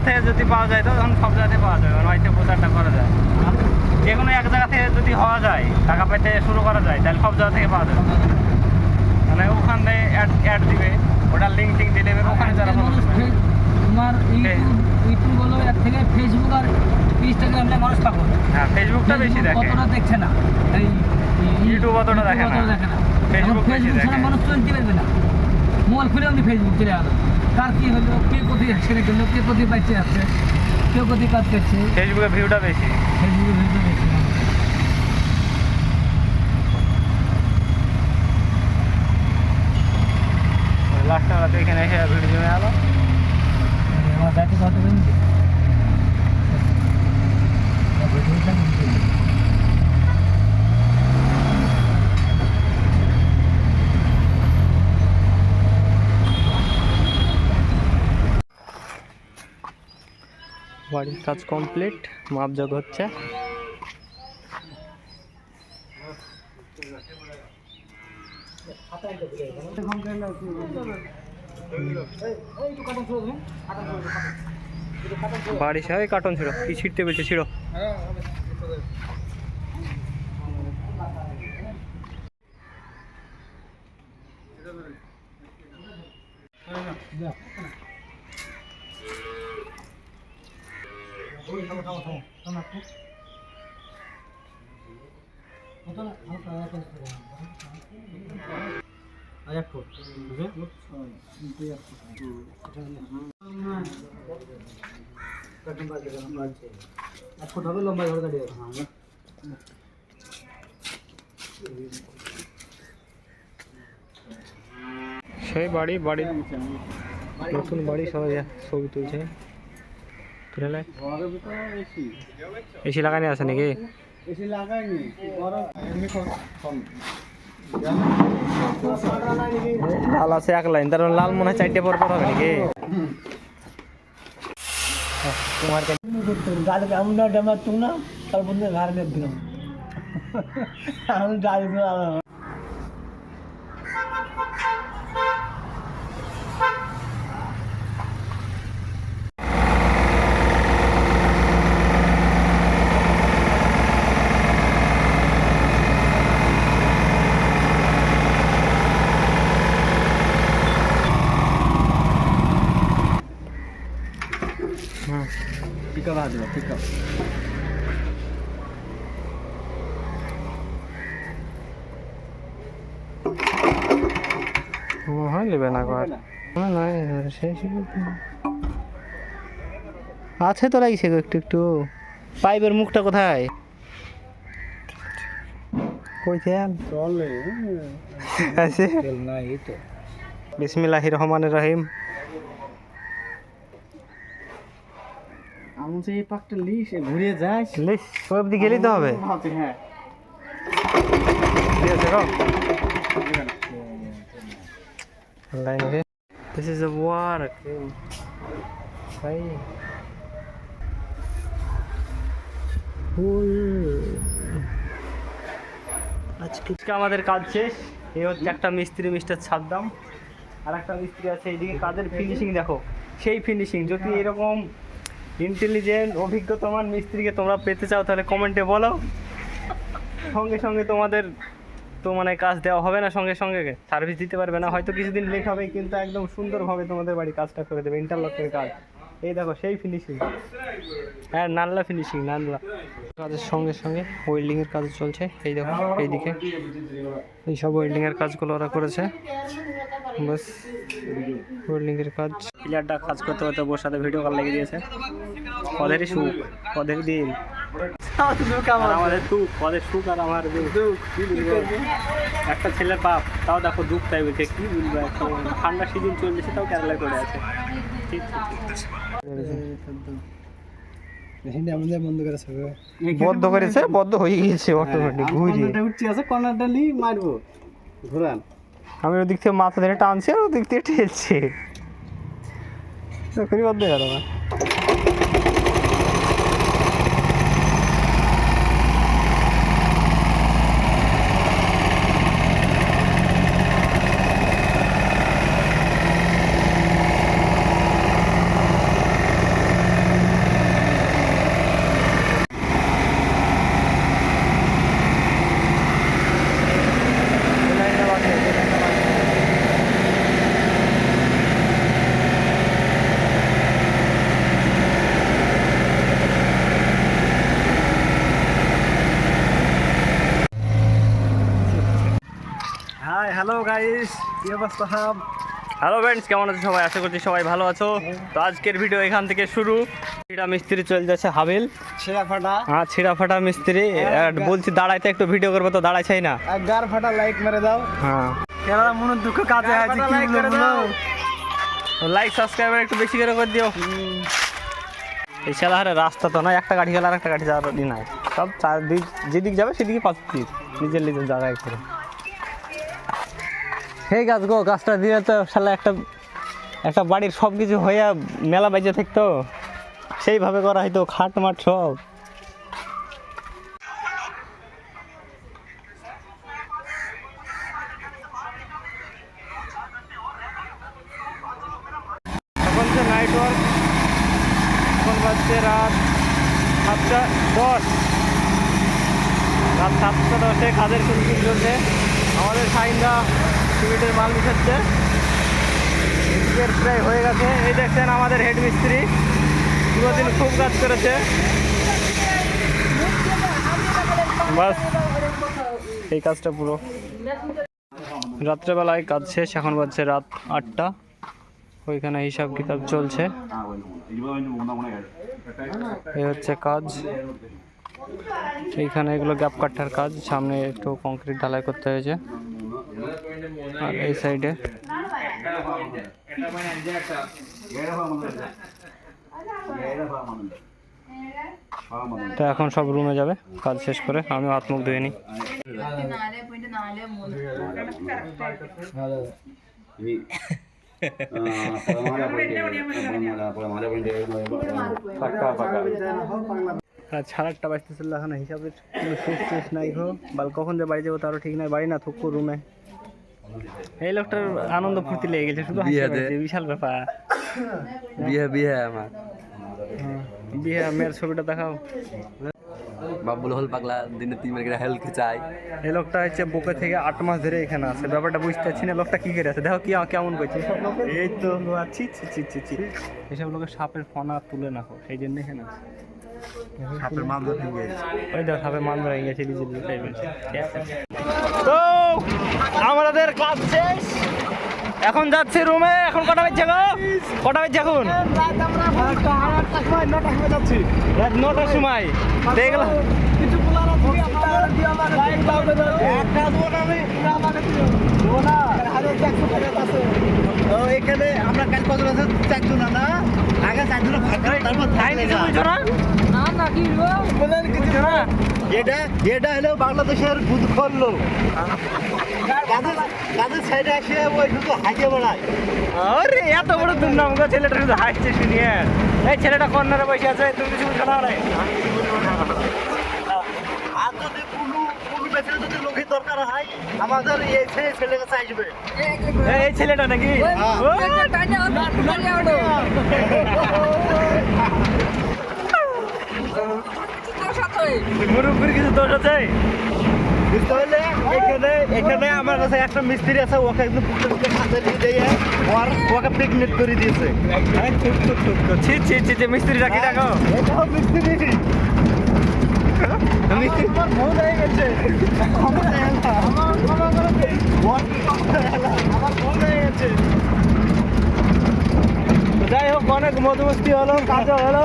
থেকে যদি পাওয়া যায় তো তখন সব জায়গাতে পাওয়া যাবে, মানে হয়তো প্রচারটা করা যায়। যে কোনো এক জায়গা থেকে যদি হওয়া যায়, টাকা পাইতে শুরু করা যায়, তাহলে সব জায়গা থেকে পাওয়া যাবে। মানে ওখানে অ্যাড দিবে, ওটার লিঙ্ক টিঙ্ক দিলে এবার ওখানে যারা মানুষ তোমার ইউটিউব বলো এর থেকে ফেসবুক আর ইনস্টাগ্রামে মানুষ পাগল। হ্যাঁ, ফেসবুকটা বেশি দেখে, কতটা দেখছে না, এই ইউটিউব অতটা দেখে না, ফেসবুক বেশি ফেসবুক ছাড়া দেখে। মানুষ চলতে পারবে না। মোবাইল খুলে আপনি ফেসবুক চলে গেল, কার কী হলো, কে কোথায় অ্যাক্সিডেন্ট করলো, কে কোথায় বাচ্চা আসছে, কেউ কোথায় কাজ করছে, ফেসবুকে ভিউটা বেশি। ফেসবুকে ভিডিও দেখছে। লাস্টে বেলাতে এখানে এসে ভিডিও জমে গেলো। আমার যাইতে কত দিন বাড়ির কাজ কমপ্লিট, মাপযোগ হচ্ছে। বাড়ি সবাই কার্টন ছিল, কি ছিঁড়তে বলছে ছিল। লম্বা ধরে দাঁড়িয়ে সেই বাড়ির নতুন বাড়ি সবাই ছবি তুলছে। তুলে লাই এসি লাগানি আছে নাকি? এসি লাগাইনি, গরম এমনি কম। লাল আছে এক লাইন, তার মানে লাল মনে হয় 4টে পর হবে নাকি? তোমার গাড়ি এমন না ডেমার তুম না তার মধ্যে ঘাড় নিয়ে দিলাম আমি গাড়ি পিকআপ आ जाओ पिकअप। হয় নেবে না কর নাই শেষ আছে তো লাগছে একটু একটু। পাইপের মুখটা কোথায়? কই তেল চলে আছে? তেল নাই এই তো। বিসমিল্লাহির রহমানির রহিম। আমি এই পাকটা লিস ঘুরে যাস লিস ওই অবধি গেলেই তো হবে। হ্যাঁ ঠিক আছে গো। লাইন রে, this is a work ভাই। আজকে আমাদের কাজ শেষ। এই হচ্ছে একটা মিস্ত্রি, মিস্টার সাদ্দাম, আর একটা মিস্ত্রি আছে এইদিকে। কাজের ফিনিশিং দেখো, সেই ফিনিশিং। যদি এরকম ইন্টেলিজেন্ট অভিজ্ঞতামান মিস্ত্রিকে তোমরা পেতে চাও তাহলে কমেন্টে বলো। সঙ্গে সঙ্গে তোমাদের তো মানে কাজ দেওয়া হবে না, সঙ্গে সঙ্গে সার্ভিস দিতে পারবে না, হয়তো কিছুদিন লেট হবে, কিন্তু একদম সুন্দরভাবে তোমাদের বাড়ি কাজটা করে দেবে। ইন্টারলকের কাজ এই দেখো, সেই ফিনিশিং। হ্যাঁ, নাল্লা ফিনিশিং, নাল্লা। কাজের সঙ্গে সঙ্গে ওয়েল্ডিংয়ের কাজ চলছে। এই দেখো এইদিকে এই সব ওয়েল্ডিংয়ের কাজগুলো ওরা করেছে। বাস ওয়েল্ডিংয়ের কাজ। প্লেয়ারটা কাজ করতে করতে ওর সাথে ভিডিও কল লেগে দিয়েছে। ওদেরই সুখ, ওদের দিন। আর আমাদের দুঃখ, ওদের সুখ আর আমার দুঃখ। একটা ছেলের বাপ, তাও দেখো দুঃখ তাই বলছে, কি বলবো। ঠান্ডা সিজন চলছে, তাও কেরালায় করে আছে। ঠিক বদ্ধ করেছে, বদ্ধ হয়ে গিয়েছে অটোমেটিক ঘুরিয়ে। উঠছি আছে কর্নারটা লি মারবো ঘোরান। আমি ওদিক থেকে মাথা ধরে টানছি আর ওদিক থেকে ঠেলছে, তখনই বদ্ধ গেল না। গাইস কি অবস্থা হাব হ্যালো ফ্রেন্ডস, কেমন আছো সবাই? আশা করছি সবাই ভালো আছো। তো আজকের ভিডিও এখান থেকে শুরু। ছিঁড়া মিস্ত্রি চলে যাচ্ছে হাবিল। ছেঁড়া ফাটা হ্যাঁ, ছিঁড়া ফাটা মিস্ত্রি। আর বলছি দাঁড়াইতে একটু ভিডিও করবো, তো দাঁড়াইছাই না। আর গার ফাটা লাইক মেরে দাও। হ্যাঁ, কেন মনের দুঃখ কাজে আছে কি লাইক করে বলবো দাও। লাইক সাবস্ক্রাইবার একটু বেশি করে দিও। এই শালাহারে রাস্তা তো নয়, একটা গাড়ি গেলে আর একটা গাড়ি যাওয়ার দিন নাই। সব চারদিক যেদিক যাবে সেদিকে পাঁচ দিক নিজের নিজের জায়গায় করে। সেই গাছ গো, গাছটা দিয়ে তো শালা একটা বাড়ির সব কিছু হইয়া মেলা বাজে থাকতো, সেইভাবে করা হয়তো খাট মাট সব। এখন যে নাইট ওয়ার্ক, এখন বাজছে রাত 7:10। রাত 7:10 কাজের ফিনিশিং চলছে। আমাদের সাইনরা সিমেন্টের মাল মিশাচ্ছে, প্রায় হয়ে গেছে। এই দেখছেন আমাদের হেড মিস্ত্রি পুরো দিন খুব কাজ করেছে। বাস এই কাজটা পুরো রাত্রেবেলায় কাজ শেষ। এখন বাজছে রাত 8টা। ওইখানে হিসাব কিতাব চলছে। এই হচ্ছে কাজ। এইখানে এগুলো গ্যাপ কাটার কাজ, সামনে একটু কংক্রিট ঢালাই করতে হয়েছে। আর এই সাইডে তো এখন সব রুমে যাবে কাজ শেষ করে। আমি হাত মুখ ধুয়ে নিই। সাড়ে 8টা বাজতেছিল, এখন হিসাবের কোনো শেষ নাই গো। বাল কখন যে বাড়ি যাবো তারও ঠিক নাই। বাড়ি না থুকু রুমে। এই লোকটার আনন্দ ফুর্তি লেগে গেছে, শুধু বিশাল ব্যাপার। বিয়ে আমার বিয়ে মেয়ের ছবিটা দেখাও। বাবুল হল পাগলা দিনে 3 মার্কেট হেল্প চাই। এই লোকটা হচ্ছে বুকে থেকে 8 মাস ধরে এখানে আছে। ব্যাপারটা বুঝতে পারছি না লোকটা কি করে আছে। দেখো কি কেমন করছে সব লোক। এই তো ছি ছি ছি ছি ছি, এসব লোকের সাপের ফনা তুলে না হোক, সেই জন্য এখানে আছে। সাপের মামলা ভেঙে গেছে। ওই দেখো সাপের মান ধরে গেছে। তো আমাদের কাজ শেষ, এখন যাচ্ছে রুমে। এখন কটা বাজছে গো? কটা বাজছে এখন? রাত 9টার সময় দেখলাম। এখানে আমরা কাল কত আছে 4 জন না আগে 4 জন ভাগ করে তারপর বুঝছো না? বলেন কিছু না। এটা হলো বাংলাদেশের বুধ করলো কাদের সাইডে এসে ওই শুধু হাঁকে বেড়ায়। আরে এত বড় দুর্নাম গো, ছেলেটা শুধু হাসছে শুনিয়ে। এই ছেলেটা কর্নারে বসে আছে, তুমি কিছু বুঝছো না? আর যদি পুলু বেচে যদি লোকের দরকার হয় আমাদের এই ছেলে কাছে আসবে। এই ছেলেটা নাকি? মুরুব্বির কিছু দোষ আছে বুঝতে পারলে? এখানে আমার কাছে একটা মিস্ত্রি আছে, ওকে একদম হাতে নিয়ে দিয়ে ওকে পিকনিক করে দিয়েছে। ছি ছি ছি ছি, মিস্ত্রিটা কি দেখো? এটাও মিস্ত্রি মিস্ত্রি মন হয়ে গেছে। আমার মন হয়ে গেছে। যাই হোক, অনেক মধুমস্তি হলো, কাজও হলো।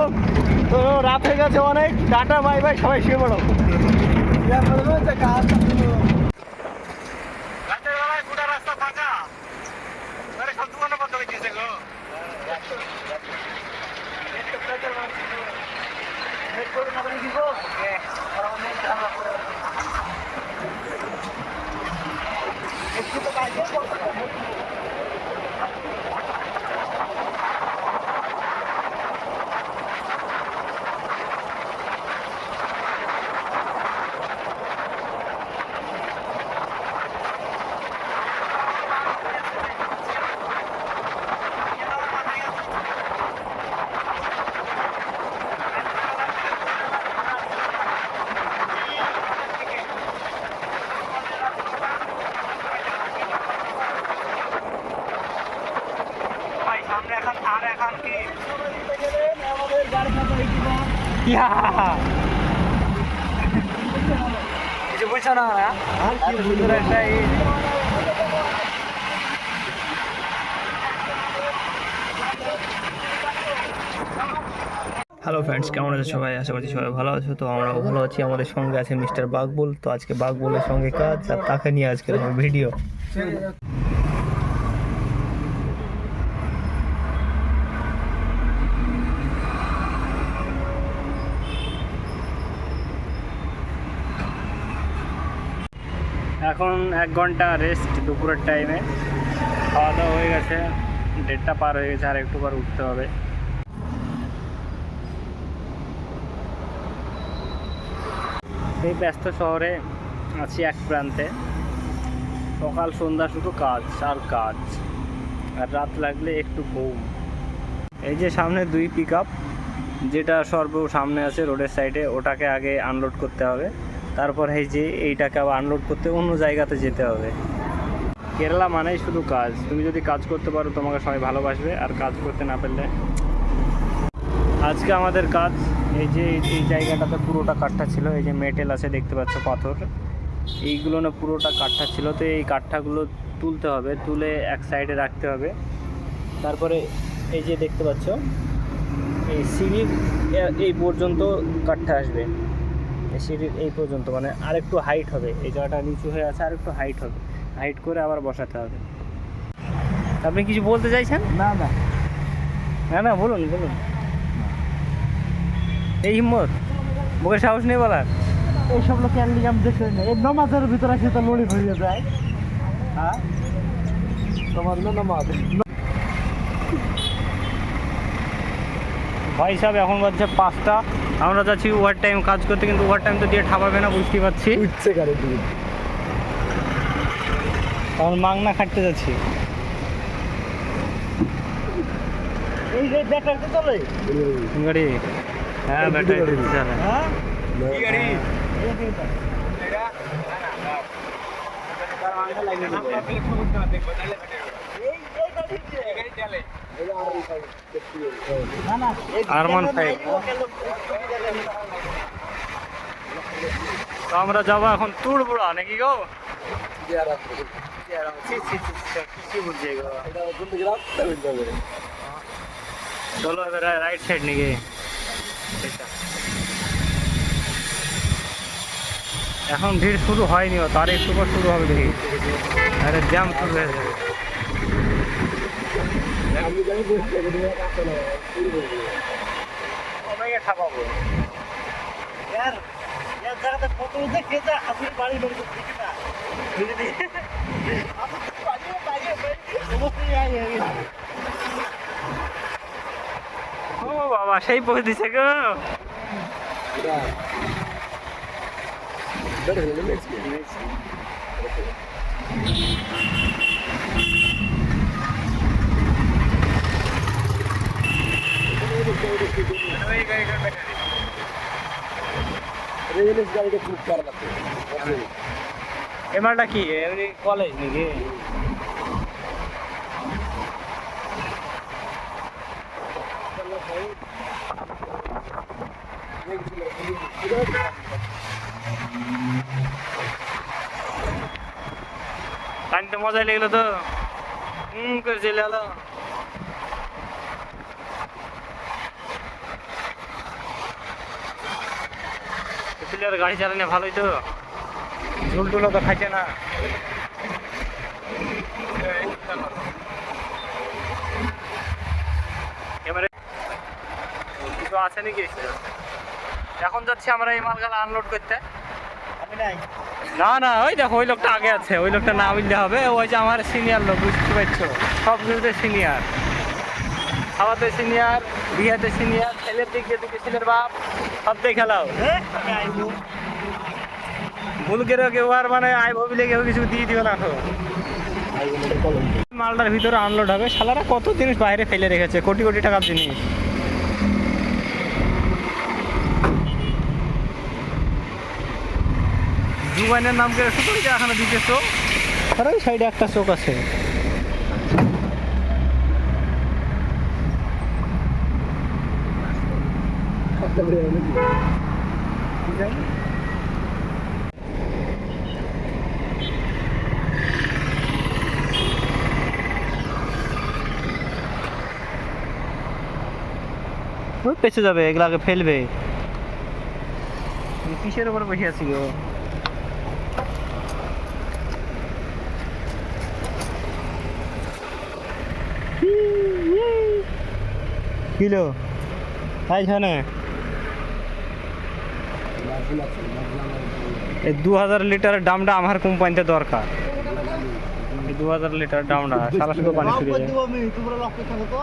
তো রাত হয়ে গেছে অনেক। টাটা বাই বাই, সবাই শুয়ে পড়ো। রাস্তা ফাঁকা, সব দোকানে বন্ধ হয়ে গেছে গো। কিছু বুঝছো না? ভিতরে একটা হ্যালো ফ্রেন্ডস, কেমন আছে সবাই? আশা করছি সবাই ভালো আছো। তো আমরাও ভালো আছি। আমাদের সঙ্গে আছে মিস্টার বাকবুল। তো আজকে বাকবুলের সঙ্গে কাজ, আর তাকে নিয়ে আজকের আমার ভিডিও। এখন 1 ঘন্টা রেস্ট দুপুরের টাইমে। খাওয়া দাওয়া হয়ে গেছে, 1:30টা পার হয়ে গেছে, আর একটু পর উঠতে হবে। এই ব্যস্ত শহরে আছি এক প্রান্তে, সকাল সন্ধ্যা শুধু কাজ আর কাজ, আর রাত লাগলে একটু ঘুম। এই যে সামনে 2 পিক আপ, যেটা সামনে আছে রোডের সাইডে, ওটাকে আগে আনলোড করতে হবে। তারপর এই যে এইটাকে আবার আনলোড করতে অন্য জায়গাতে যেতে হবে। কেরালা মানেই শুধু কাজ। তুমি যদি কাজ করতে পারো তোমাকে সবাই ভালোবাসবে, আর কাজ করতে না পারলে। আজকে আমাদের কাজ এই যে এই জায়গাটাতে পুরোটা কাঠটা ছিল। এই যে মেটেল আছে দেখতে পাচ্ছ, পাথর, এইগুলো না পুরোটা কাঠটা ছিল। তো এই কাঠটাগুলো তুলতে হবে, তুলে এক সাইডে রাখতে হবে। তারপরে এই যে দেখতে পাচ্ছ, এই সিঁড়ির এই পর্যন্ত কাঠটা আসবে। এই সিঁড়ির এই পর্যন্ত, মানে আরেকটু হাইট হবে। এই জায়গাটা নিচু হয়ে আছে, আরেকটু হাইট হবে। হাইট করে আবার বসাতে হবে। আপনি কিছু বলতে চাইছেন? না না না না, বলুন বলুন। এই হিম্মত, মুখে সাহস নেই বলার। এইসব লোক আমি দেখতে না, এই নমাজের ভিতরে আসে তো লড়ি হয়ে যায়। হ্যাঁ তোমার নমাজ ভাই সাহেব, এখন বাজছে 5টা। আমরা যাচ্ছি ওভার টাইম কাজ করতে, কিন্তু ওভার টাইম তো দিয়ে ঠাপাবে না, বুঝতেই পারছি। উঠছে গাড়ি দিয়ে তখন মাংনা খাটতে যাচ্ছি। এই যে ব্যাটারিতে চলে গাড়ি, হ্যাঁ ব্যাটারি চলে। হ্যাঁ কি গাড়ি? আরমান 5। তো আমরা যাবো এখন তুড়বুড়া, নাকি গো? কি বলছে গো? চলো এবার রাইট সাইড নাকি? এখন ভিড় শুরু হয়নি, তার একটু পর শুরু হবে দেখি। আরে জ্যাম শুরু হয়ে যাবে। অনেকে ঠাপাবো। জায়গাতে ফটো দেখে যা হাসির বাড়ি বাড়ি দেখে না ও বাবা, সেই পৌঁছে দিছে গো। এমারটা কি এমনি কলেজ নাকি? টানতে মজা লেগেলো তো, করে চলে এলো। গাড়ি চালানো ভালোই তো, ঝুলটুলো তো খাইছে না। এবারে কিছু আছে নাকি? এখন যাচ্ছি আমরা এই মালগুলো আনলোড করতে। না না, ওই দেখো ওই লোকটা আগে আছে, ওই লোকটা না বুঝলে হবে। ওই যে আমার সিনিয়র লোক, বুঝতে পারছো, সব কিছুতে সিনিয়র। খাওয়াতে সিনিয়র, বিয়াতে সিনিয়র, ছেলের দিক দিয়ে ছেলের বাপ, সব দিয়ে খেলাও। ভুলকে কেউ আর মানে আই ভাবিলে কেউ কিছু দিয়ে দিও না। তো মালটার ভিতরে আনলোড হবে। শালারা কত জিনিস বাইরে ফেলে রেখেছে, কোটি কোটি টাকার জিনিস। জুবাইনের নাম করে শুধু এখানে দিতে চোখ, আর ওই সাইডে একটা চোখ আছে। ওই পেছে যাবে, এগুলাকে ফেলবে। কিসের উপর বসে আছি গো? কিলো তাই না, এই 2000 লিটারের দামটা আমার কোম্পানিতে দরকার। এই 2000 লিটার দামটা সারা শুধু পানি ফিরে যায়। তোমরা লক্ষ্য থাকো তো।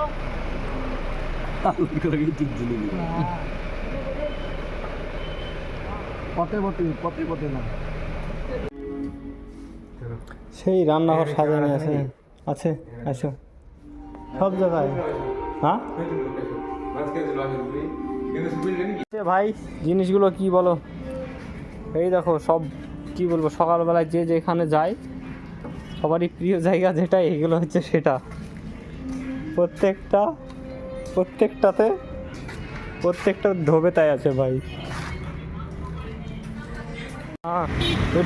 পথে না। সেই রান্নাঘর সাজানো আছে, আছে আছো সব জায়গায়। হ্যাঁ ভাই জিনিসগুলো কি বলো, এই দেখো সব কি বলবো, সকালবেলায় যে যেখানে যায় সবারই প্রিয় জায়গা যেটা, এগুলো হচ্ছে সেটা। প্রত্যেকটা ধোবে তাই আছে ভাই। হ্যাঁ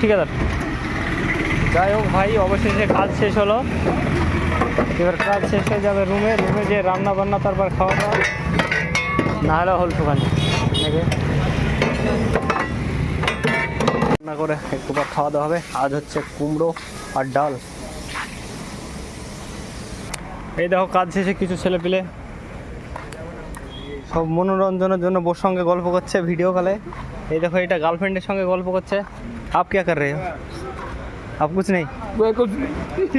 ঠিক আছে। যাই হোক ভাই, অবশেষে কাজ শেষ হলো। এবার কাজ শেষ হয়ে যাবে রুমে যে রান্না বান্না, তারপর খাওয়া দাওয়া, না হলে হল ওখানে নাকি রান্না করে একবার খাওয়া দাওয়া হবে। আজ হচ্ছে কুমড়ো আর ডাল। এই দেখো কাজ শেষে কিছু ছেলেপিলে সব মনোরঞ্জনের জন্য বোর সঙ্গে গল্প করছে ভিডিও কলে। এই দেখো এটা গার্লফ্রেন্ডের সঙ্গে গল্প করছে। আপ क्या कर रहे हो? आप कुछ नहीं?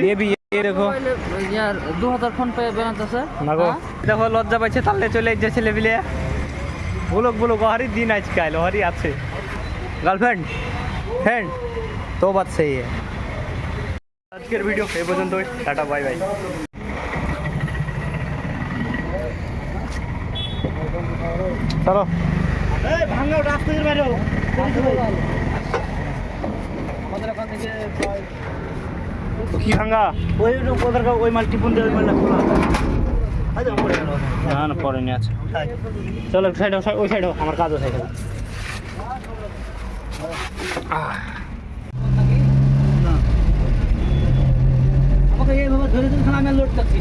ये भी ये देखो यार 2000 ফোন পে ব্যালেন্স আছে না গো, দেখো লজ্জা পাইছে, তাহলে চলে যাচ্ছে ছেলেপিলে। বলুক হরি দিন আজকাল হরি আছে গার্লফ্রেন্ড ফ্রেন্ড, তো বাত সেই আজকের ভিডিও এই পর্যন্তই। Tata bye bye. চলো এই ভাঙা রাস্তা দিয়ে বাইরে কি ভাঙ্গা? ওই ওদের ওই মাল টিপুন দিয়ে ওই মালটা খোলা। না পরে নিয়ে আছে। চলো সাইড ওই সাইড, আমার কাজ আছে এখানে। আমাকে এইভাবে ধরে দিন, আমি লোড করছি।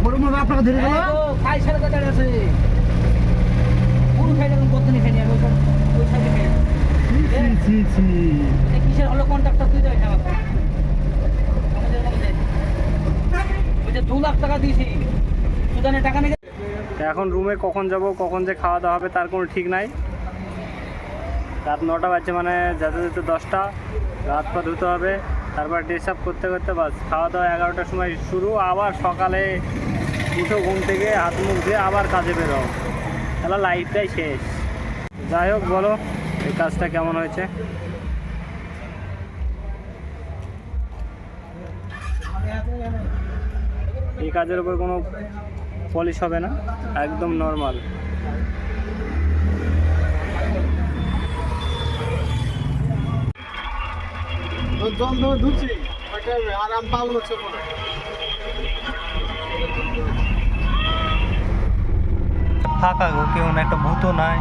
বড় মাল আপনাকে ধরে দিল। খাই সারা কাটার আছে পুরো খাই যখন বদনি খাই আমি ওই সাইডে খাই। কিসের হলো কন্ট্রাক্টর তুই যাই আমাকে ওই যে 2 লাখ টাকা দিয়েছি, তুই জানে টাকা নিয়ে। এখন রুমে কখন যাব, কখন যে খাওয়া দাওয়া হবে তার কোনো ঠিক নাই। রাত 9টা বাজছে, মানে যেতে 10টা। রাত পা ধুতে হবে, তারপর ড্রেস আপ করতে বাস খাওয়া দাওয়া 11টার সময় শুরু। আবার সকালে উঠো ঘুম থেকে, হাত মুখ ধুয়ে আবার কাজে বেরো, তাহলে লাইফটাই শেষ। যাই হোক বলো এই কাজটা কেমন হয়েছে? এই কাজের উপর কোনো পলিশ হবে না, একদম নর্মাল। জল ধরে ধুচ্ছি আরাম পাল হচ্ছে। ফাঁকা গো, কেউ না, একটা ভূতও নাই।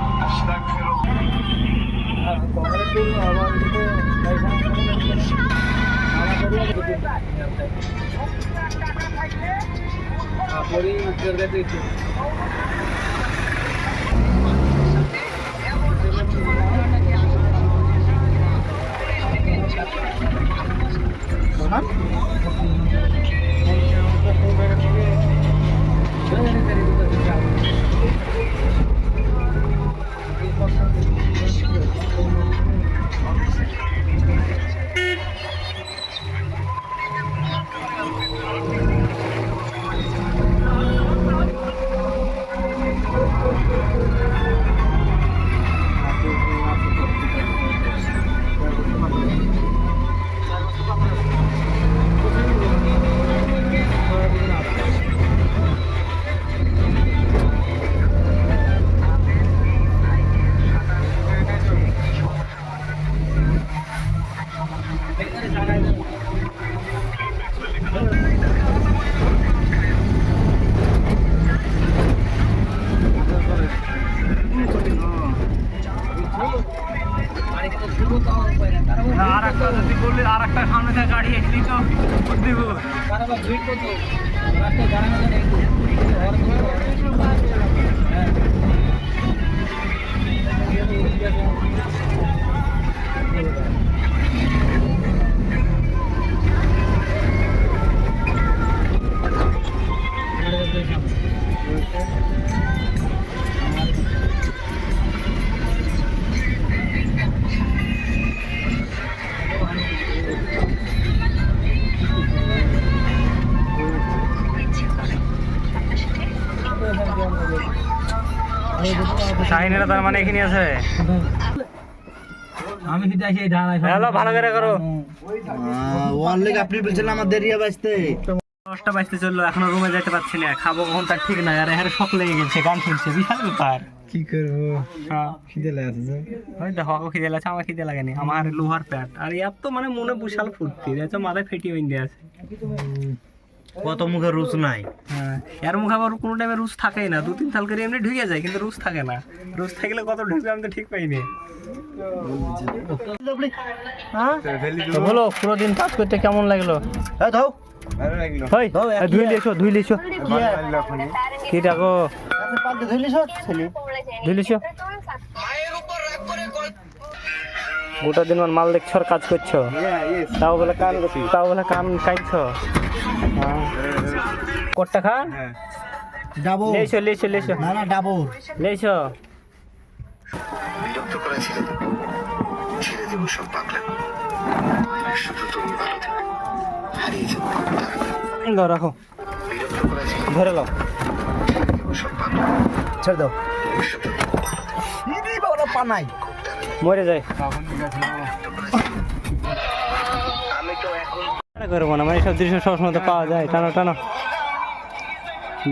শাহিনেরা তার মানে এখানে আছে। আমি কিন্তু আসি এই ঢালাই হ্যালো, ভালো করে করো। ওয়ান লেগ আপনি বলছিলেন আমার দেরি বাজতে 10টা বাজতে চললো, এখনো রুমে যেতে পারছি না। খাবো কখন তার ঠিক নাই, আর এখানে শখ লেগে গেছে, গান শুনছে, বিশাল ব্যাপার। কি করবো, হ্যাঁ, খিদে লাগছে। ওই দেখো আমাকে খিদে লাগছে, আমার খিদে লাগেনি, আমার লোহার প্যাট। আর ইয়ার তো মানে মনে বিশাল ফুর্তি, দেখছো মাথায় ফেটি হয়ে আছে। কত মুখে রুচ নাই। হ্যাঁ, এর মুখে আবার কোনো টাইমে রুচ থাকেই না, 2-3 সাল করে এমনি ঢুকে যায়, কিন্তু রুচ থাকে না। রুচ থাকলে কত ঢুকবে আমি তো ঠিক পাইনি। তো বলো, পুরো দিন কাজ করতে কেমন লাগলো? ধুই লিছো কি দেখো, ধুই লিছো। গোটা দিন মাল দেখছো আর কাজ করছো, তাও বলে কান কাইছো। কোটটা খান, ডাবল লেছো না না ডাবল লেছো। বিরক্ত করা ছেড়ে দেব, ছেড়ে দেবো সব পাগলা, শুধু তুমি ভালো থেকো, হারিয়ে যাবে দাও, রাখো, বিরক্ত করা ছেড়ে ধরে নাও, দেবো সব পাগলা, ছেড়ে দাও। শুধু পানাই মরে যায়। আমি তো এখন করবো না, মানে সব দৃশ্য সবসময় তো পাওয়া যায়। টানো টানো।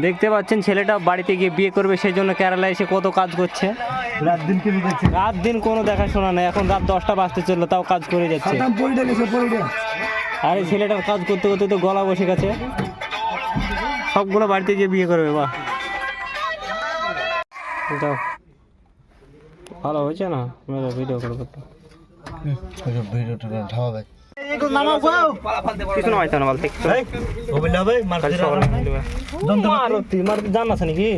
দেখতে পাচ্ছেন ছেলেটা বাড়িতে গিয়ে বিয়ে করবে, সেই জন্য কেরালা এসে কত কাজ করছে। রাত দিন কোনো দেখাশোনা নেই। এখন রাত 10টা বাজতে চললো, তাও কাজ করে যাচ্ছে। আর এই ছেলেটার কাজ করতে করতে তো গলা বসে গেছে। সবগুলো বাড়িতে গিয়ে বিয়ে করবে। বাহ, যাও, ভালো হয়েছে না? ভিডিও করবো তো, ভিডিওটা ঢাবা কিছু নয় তো না, বল ঠিক জান আছে নাকি?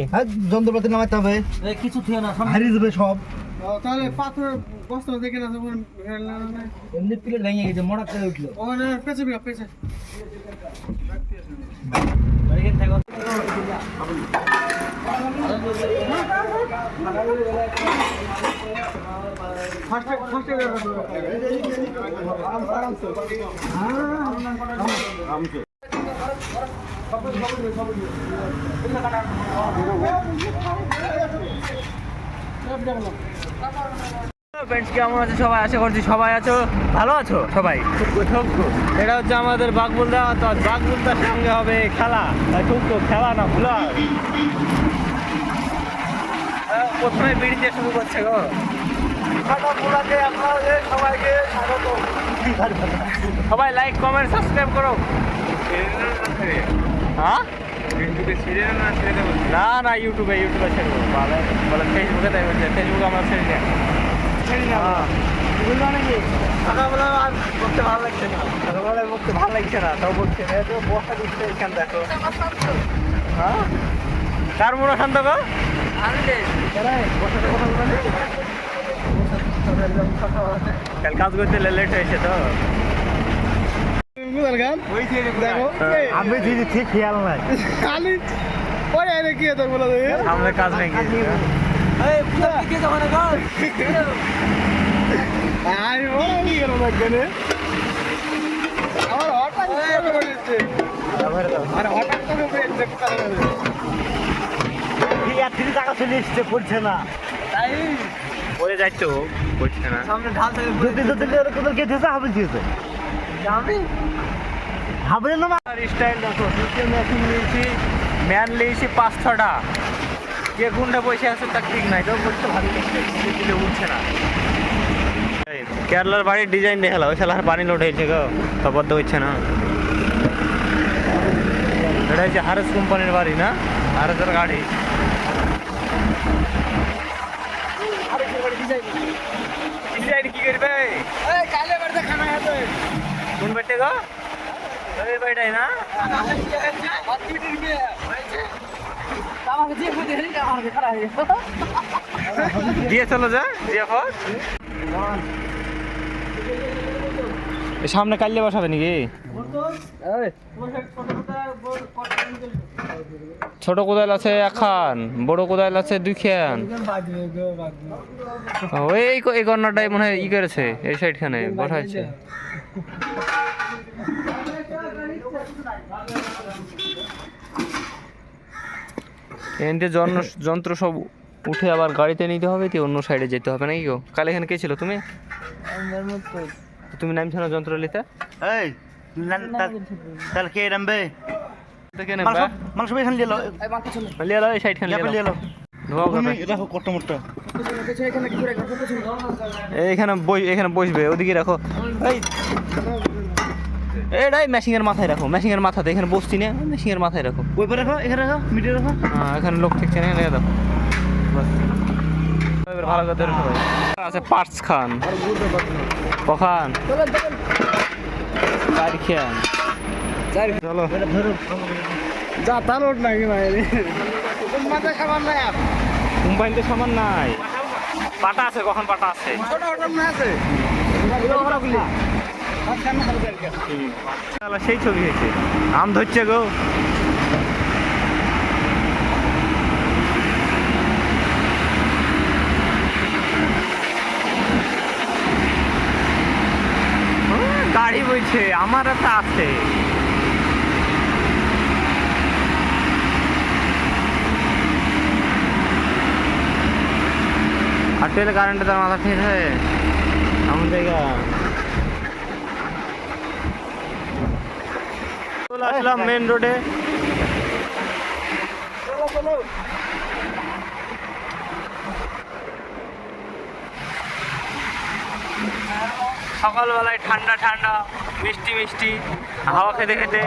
যন্ত্রপাতি নামাইতে হবে, কিছু থিও না, হারিয়ে যাবে সব। তাহলে পাথর বস্তা দেখে না এমনি প্লেট ভেঙে গেছে, মোড়া করে উঠলো। ওখানে পেছে পেছে ফ্রেন্ডস, কেমন আছে সবাই? আশা করছি সবাই আছো, ভালো আছো সবাই। এটা হচ্ছে আমাদের বাঘবুলদা, তো বাঘবুলদার সঙ্গে হবে খেলা। ঠুকো খেলা না, ভুলা। প্রথমে বিড়ি দিয়ে শুরু করছে গো। সবাই লাইক কমেন্ট সাবস্ক্রাইব করো। হ্যাঁ, না না, ইউটিউবে ছেড়ে দেবো। বলে ফেসবুকে, তাই বলছে ফেসবুকে আমরা ছেড়ে দিই। সকালবেলা আর করতে ভালো লাগছে না, সকালবেলায় বলতে ভালো লাগছে না, তাও বলছে বসা দিচ্ছে এখান দেখো। হ্যাঁ, কার মনে শান্ত গো? কাল কাজ করতে লেট হয়েছে তো। আমি দিদি ঠিক খেয়াল নাই, খালি পরে আরে কি তোর বলা সামনে কাজ নেই কি? আরে বড় কি গেল লাগনে আমার হঠাৎ করে আরে হঠাৎ করে পেছে কোথায় ঠিক টাকা চলে এসছে, পড়ছে না। তাই পরে যাইতো, করছে না। সামনে ঢাল থেকে যদি কোথাও কে দিয়েছে, হাবিল দিয়েছে, হাবিল না। স্টাইল দেখো, মেশিন নিয়েছি, ম্যান নিয়েছি 5-6টা। কে কোনটা পয়সা আছে তার ঠিক নাই, তো বলতে ভালো দিলে উঠছে না। কেরালার বাড়ির ডিজাইন দেখালো, ওই শালার পানি লোড হয়েছে গো, তো বদ্ধ হচ্ছে না। এটা হচ্ছে হারেস কোম্পানির বাড়ি না, হারেসের গাড়ি। ডিজাইন কি করবে? কালে বাড়িতে খানা খেতে কোন বেটে গো? এই বাড়িটাই না? দিয়ে চলো যা, দিয়ে সামনে কাল্লে বসাবে নাকি? ছোট কোদাল আছে একখান, বড় কোদাল আছে 2 খান। এই কর্নারটাই মনে হয় ই করেছে, এই সাইড খানে বসাচ্ছে। এখান থেকে যন্ত্র সব উঠে আবার গাড়িতে নিতে হবে, তুই অন্য সাইডে যেতে হবে নাকি গো? কাল এখানে কে ছিল তুমি? তুমি নামছো না যন্ত্র নিতে? এই তাহলে কে নামবে? দেখে নে মাংস মাংস এখানে নিয়ে এলো লিয়ে লাও, এই সাইড খান নিয়ে এলো ধোয়া তুমি রাখো কট্টা মোট্টা এখানে বসবে, ওদিকে রাখো। এটাই মেশিনের মাথায় রাখো, মেশিনের মাথাতে এখানে বসছি না, মেশিনের মাথায় রাখো। ওই পরে রাখো, এখানে রাখো, মিডিয়ে রাখো। হ্যাঁ, এখানে লোক ঠিকছে না, এখানে দাও বাস। এবার ভালো করে ধরে সবাই আছে। পার্টস খান কখান চার খান চলো যা তার ওঠ নাকি ভাই মাথা খাবার নাই আর কোম্পানিতে সামান নাই, পাটা আছে, কখন পাটা আছে? ছোট ছোট না আছে সেই ছবি হয়েছে। আম ধরছে গো, গাড়ি বইছে, আমার একটা আছে। আর তেলে কারেন্টে তার মাথা ঠিক হয় এমন জায়গা। চলে আসলাম মেন রোডে। সকালবেলায় ঠান্ডা ঠান্ডা মিষ্টি মিষ্টি হাওয়া খেতে খেতে।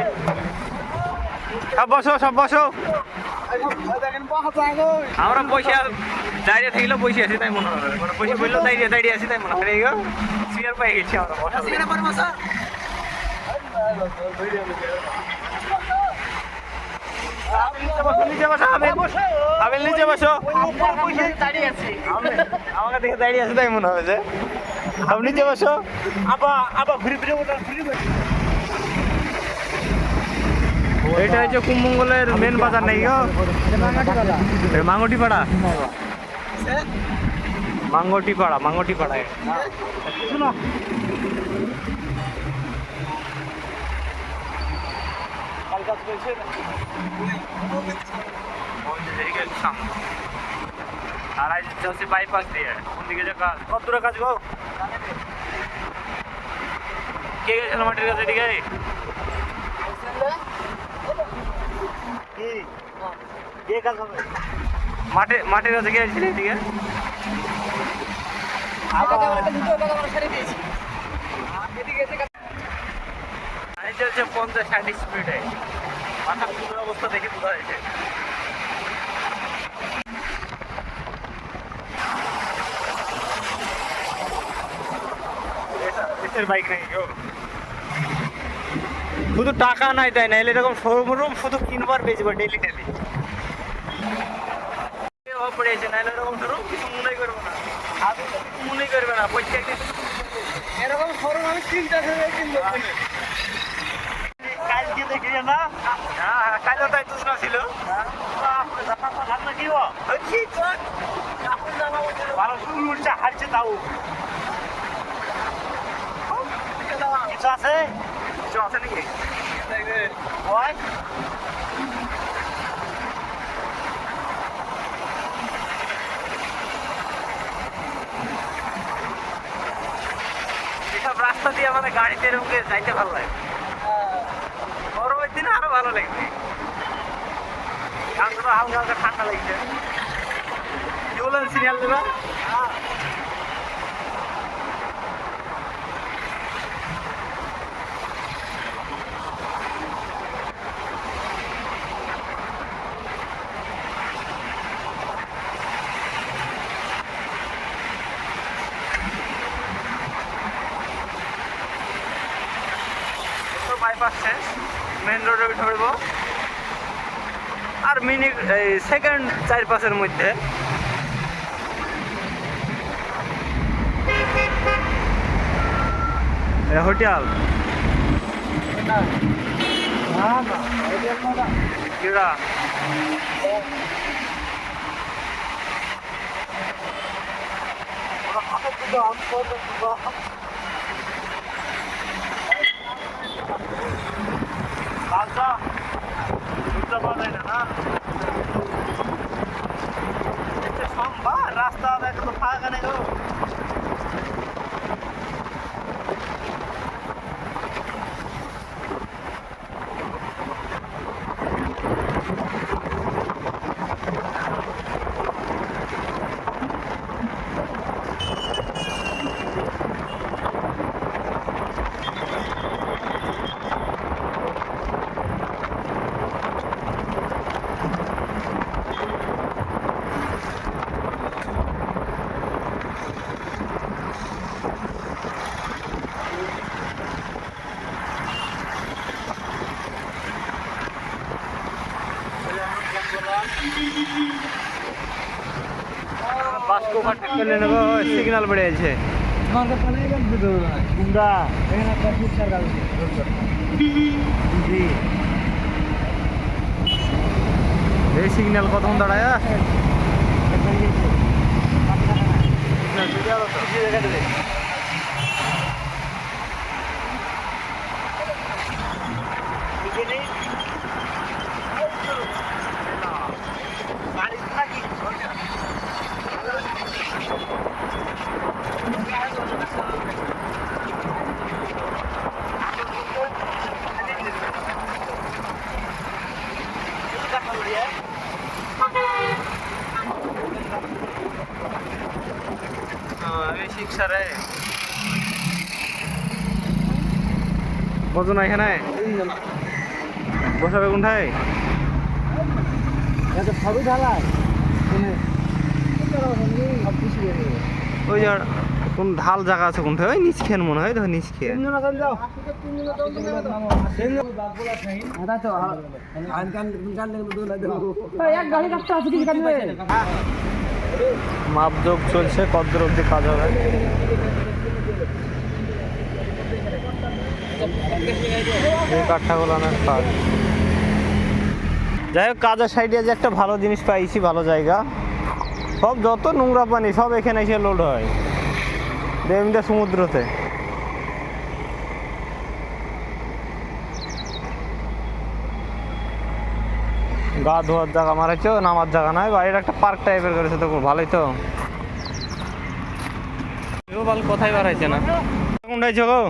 সব বসো, সব বসো। আমরা বসে দাঁড়িয়ে থাকলেও বসে আছি তাই মনে হবে, মানে বসে বললেও দাঁড়িয়ে দাঁড়িয়ে আছি তাই মনে হয়। সিয়ার পাই গেছি আমরা, নিচে বসো, আমি নিচে বসো। আমাকে দেখে দাঁড়িয়ে আছে তাই মনে হবে যে আপনি নিচে বসো। আবার ঘুরে ফিরে এটা হচ্ছে কুমমঙ্গলের মেন বাজার নাকি গো? মাঙ্গটিপাড়া, মাঙ্গটিপাড়া, মাঙ্গটিপাড়ায়। আর আজ চলছে বাইপাস দিয়ে, কোন দিকে যে কাজ? কত দূরে কাজ গো? কে গেছিল মাটির কাছে? এদিকে মাটির কাছে গিয়েছিল এদিকে। চলছে 50-60 স্পিডে, মাথার পুরো অবস্থা দেখে বোঝা যাচ্ছে। বাইক নাকি গো? শুধু টাকা নাই তাই না, এরকম শোরুম শুধু কিনবার বেচবো ডেলি ডেলি পড়েছে না, এরকম শোরুম কিছু মনে করবো না, আপনি মনে করবে না। প্রত্যেকদিন এরকম শোরুম আমি চিন্তা করে কিনবো কালকে দেখি না, হ্যাঁ কাজও তাই তুষনা ছিল। কি ভালো শুরু উঠছে, হারছে তাও কিছু আছে, কিছু আছে নাকি? ওই এসব রাস্তা দিয়ে আমাদের গাড়িতে এরকম যাইতে ভালো লাগে। গরমের দিনে আরো ভালো লাগবে, কারণ হালকা হালকা ঠান্ডা লাগছে। কি বলেন সিরিয়াল দেবা? বাইপাস শেষ, মেন রোডে উঠে পড়বো আর মিনিট সেকেন্ড 4-5 মধ্যে। হোটেল কিরা বালসা বুঝতে পারবে না, না সম্ভব রাস্তা একদম ফাঁকা নেই গো। বাসকো ঘাট চলে নেব, সিগন্যাল বেড়ে আছে। তোমাকে পালাই গেল দুটো কুমড়া এখানে ট্রাফিক সার্কেল জি এই সিগন্যাল কতক্ষণ দাঁড়ায়? বসো না এখানে, বসাবে কোনটায়? সবই ঢালাই ওই যে কোন ঢাল জায়গা আছে কোনটা, ওই নিচ খেয়ে মনে হয়, দেখো নিচ খেয়ে। মাপযোগ চলছে, কতদূর অব্দি কাজ হবে। এই কাঠটা গোলানোর কাজ। যাই হোক, কাজের সাইডে যে একটা ভালো জিনিস পাইছি, ভালো জায়গা। সব যত নোংরা পানি সব এখানে এসে লোড হয় এমনিতে সমুদ্রতে। গা ধোয়ার জায়গা মারাইছে, নামার জায়গা নয়, বাইরের একটা পার্ক টাইপের করেছে, তো খুব ভালোই তো। ভালো কথাই বাড়াইছে না, কোনটাইছো গো?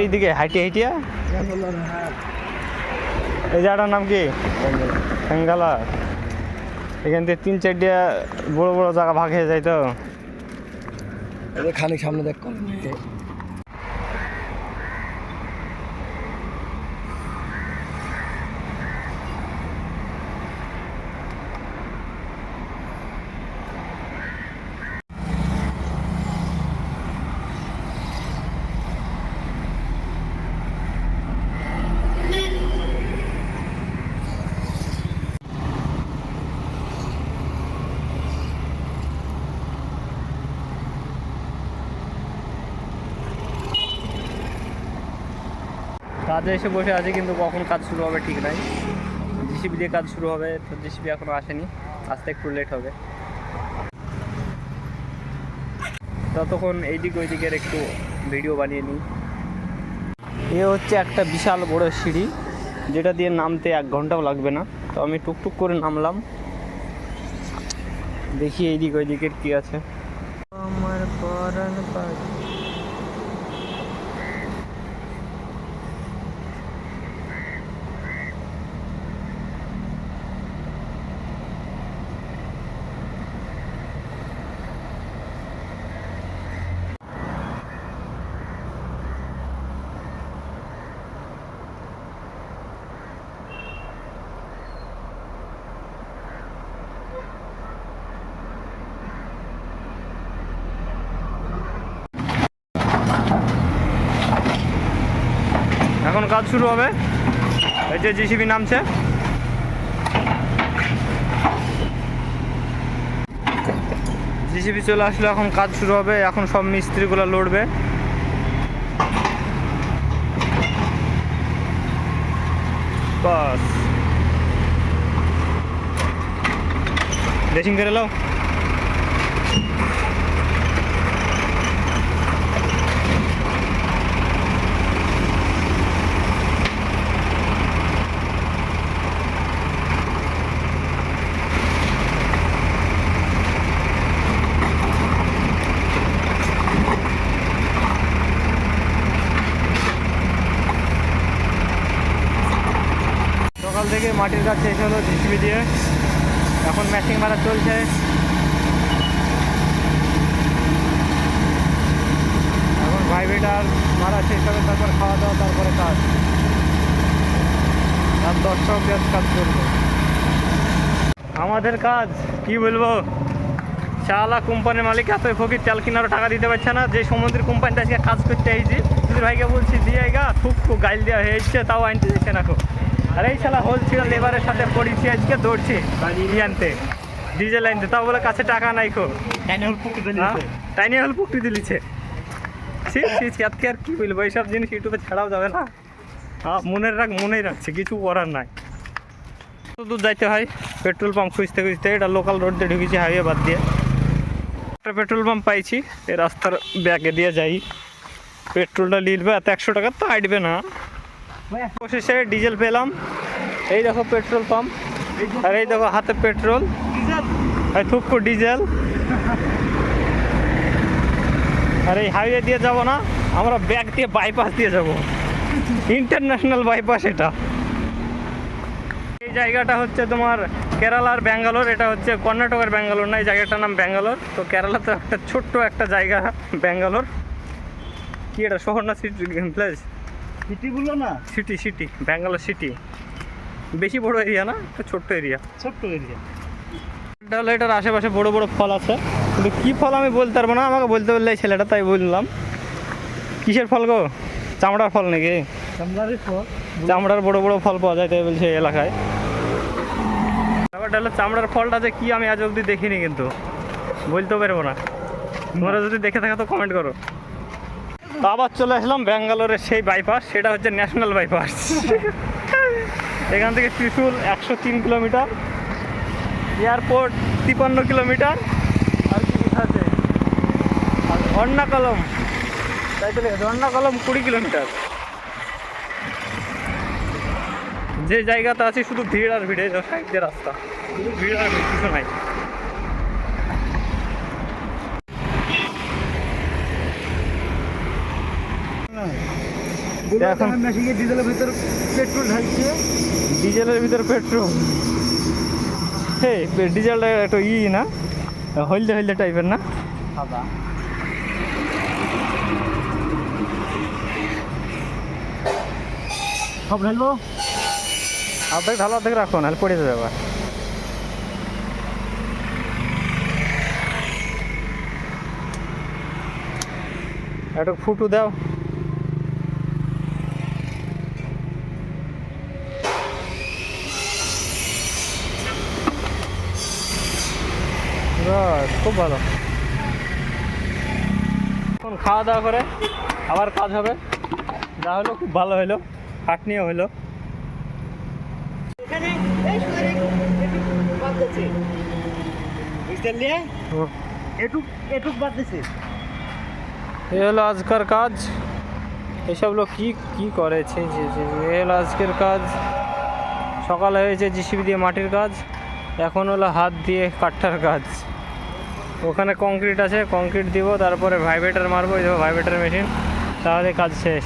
এইদিকে হাইটে হাইটিয়া এই জায়গাটার নাম কি? বেঙ্গালা। এখান থেকে 3-4টা বড় বড় জায়গা ভাগ হয়ে যায় তো। খানিক সামনে দেখ কাজে এসে বসে আছে, কিন্তু কখন কাজ শুরু হবে ঠিক নাই। জিসিবি দিয়ে কাজ শুরু হবে, তো জিসিবি এখনো আসেনি, আসতে একটু লেট হবে। ততক্ষণ এইদিক ওইদিকের একটু ভিডিও বানিয়ে নিই। এ হচ্ছে একটা বিশাল বড় সিঁড়ি, যেটা দিয়ে নামতে 1 ঘন্টাও লাগবে না। তো আমি টুকটুক করে নামলাম, দেখি এইদিক ওইদিকের কি আছে। আমার পরাণ পাখি। এখন কাজ শুরু হবে। এই যে জিসিবি নামছে, জিসিবি চলে আসলে এখন কাজ শুরু হবে। এখন সব মিস্ত্রিগুলো লড়বে। বাস ড্রেসিং করে নাও। মাটির কাজ শেষ হলো জিসিবি দিয়ে, এখন ম্যাচিং মারা চলছে। এখন ভাইব্রেটার মারা শেষ হবে, তারপর খাওয়া দাওয়া, তারপরে কাজ। আর 10টা অব্দি কাজ করবো। আমাদের কাজ কি বলবো, শালা কোম্পানির মালিক এত ফকির, তেল কিনারও টাকা দিতে পারছে না। যে সমুদ্রের কোম্পানিতে আজকে কাজ করতে এসেছি, যদি ভাইকে বলছি দিয়ে গা খুব গাইল দেওয়া হয়েছে, তাও আনতে দিচ্ছে না খুব। আর এই শালা হোল ছিল, লেবারের সাথে পড়েছি আজকে, দৌড়ছি আনতে ডিজেল আনতে, তাও বলে কাছে টাকা নাই খুব। টাইনি হল পুকটি দিলিছে। আজকে আর কি বলবো, এইসব জিনিস ইউটিউবে ছাড়াও যাবে না। হ্যাঁ, মনেই রাখছে, কিছু করার নাই। দূর যাইতে হয় পেট্রোল পাম্প খুঁজতে খুঁজতে। এটা লোকাল রোড দিয়ে ঢুকেছি, হাইওয়ে বাদ দিয়ে। একটা পেট্রোল পাম্প পাইছি, এই রাস্তার ব্যাগে দিয়ে যাই। পেট্রোলটা নিলবে, এত 100 টাকা তো আটবে না। অবশেষে ডিজেল পেলাম। এই দেখো পেট্রোল পাম্প, আর এই দেখো হাতে পেট্রোল, থুকু ডিজেল। আর এই হাইওয়ে দিয়ে যাব না, আমরা ব্যাগ দিয়ে বাইপাস দিয়ে যাব, ইন্টারন্যাশনাল বাইপাস এটা। এই জায়গাটা হচ্ছে তোমার কেরালার ব্যাঙ্গালোর, এটা হচ্ছে কর্ণাটকের ব্যাঙ্গালোর না, এই জায়গাটার নাম ব্যাঙ্গালোর। তো কেরালা তো একটা ছোট্ট একটা জায়গা ব্যাঙ্গালোর। কি এটা শহর না সিটি, প্লেস? সিটি বললো না, সিটি ব্যাঙ্গালোর সিটি। বেশি বড় এরিয়া না, একটা ছোট্ট এরিয়া। ছোট্ট এরিয়া। এটা হলো, এটার আশেপাশে বড় বড় ফল আছে, কিন্তু কী ফল আমি বলতে পারবো না, আমাকে বলতে বললে এই ছেলেটা, তাই বললাম। কিসের ফল গো? চামড়ার ফল নাকি? চামড়ার বড় বড় ফল পাওয়া যায় তাই বলছে এই এলাকায়। ব্যাপারটা হলো চামড়ার ফলটা যে কি আমি আজ অবধি দেখিনি, কিন্তু বলতে পারবো না। তোমরা যদি দেখে থাকো তো কমেন্ট করো। তো আবার চলে আসলাম ব্যাঙ্গালোরের সেই বাইপাস, সেটা হচ্ছে ন্যাশনাল বাইপাস। এখান থেকে ত্রিশুল 103 কিলোমিটার, এয়ারপোর্ট 53 কিলোমিটার, আর কি আছে, আর অর্ণাকলম, তাই তো লেগেছে অর্ণাকলম 20 কিলোমিটার। যে জায়গাতে আছি শুধু ভিড় আর ভিড়ে, সাইডে রাস্তা শুধু ভিড় আর ভিড়, কিছু নাই। এখন ডিজেলের ভিতর পেট্রোল ঢালছে, ডিজেলের ভিতর পেট্রোল। হে, ডিজেলটা একটু না, হলদে হলদে টাইপের না, সাদা। সব ঢালবো, আপনাকে ভালো থেকে রাখো, নাহলে পড়ে যাবে আবার। একটু ফুটু দাও। খুব ভালো। এখন খাওয়া দাওয়া করে আবার কাজ হবে। যা হলো খুব ভালো হলো, খাটনিও হলো। এখানে এই বাদ দিচ্ছে, বুঝতে পারলি? এটুক বাদ দিচ্ছে। এই হলো আজকের কাজ। এসব লোক কি করেছে, এই হলো আজকের কাজ। সকালে হয়েছে জিসিবি দিয়ে মাটির কাজ, এখন হলো হাত দিয়ে কাঠটার কাজ। ওখানে কংক্রিট আছে, কংক্রিট দিব, তারপরে ভাইব্রেটার মারবো, এই ভাইব্রেটার মেশিন, তাহলে কাজ শেষ।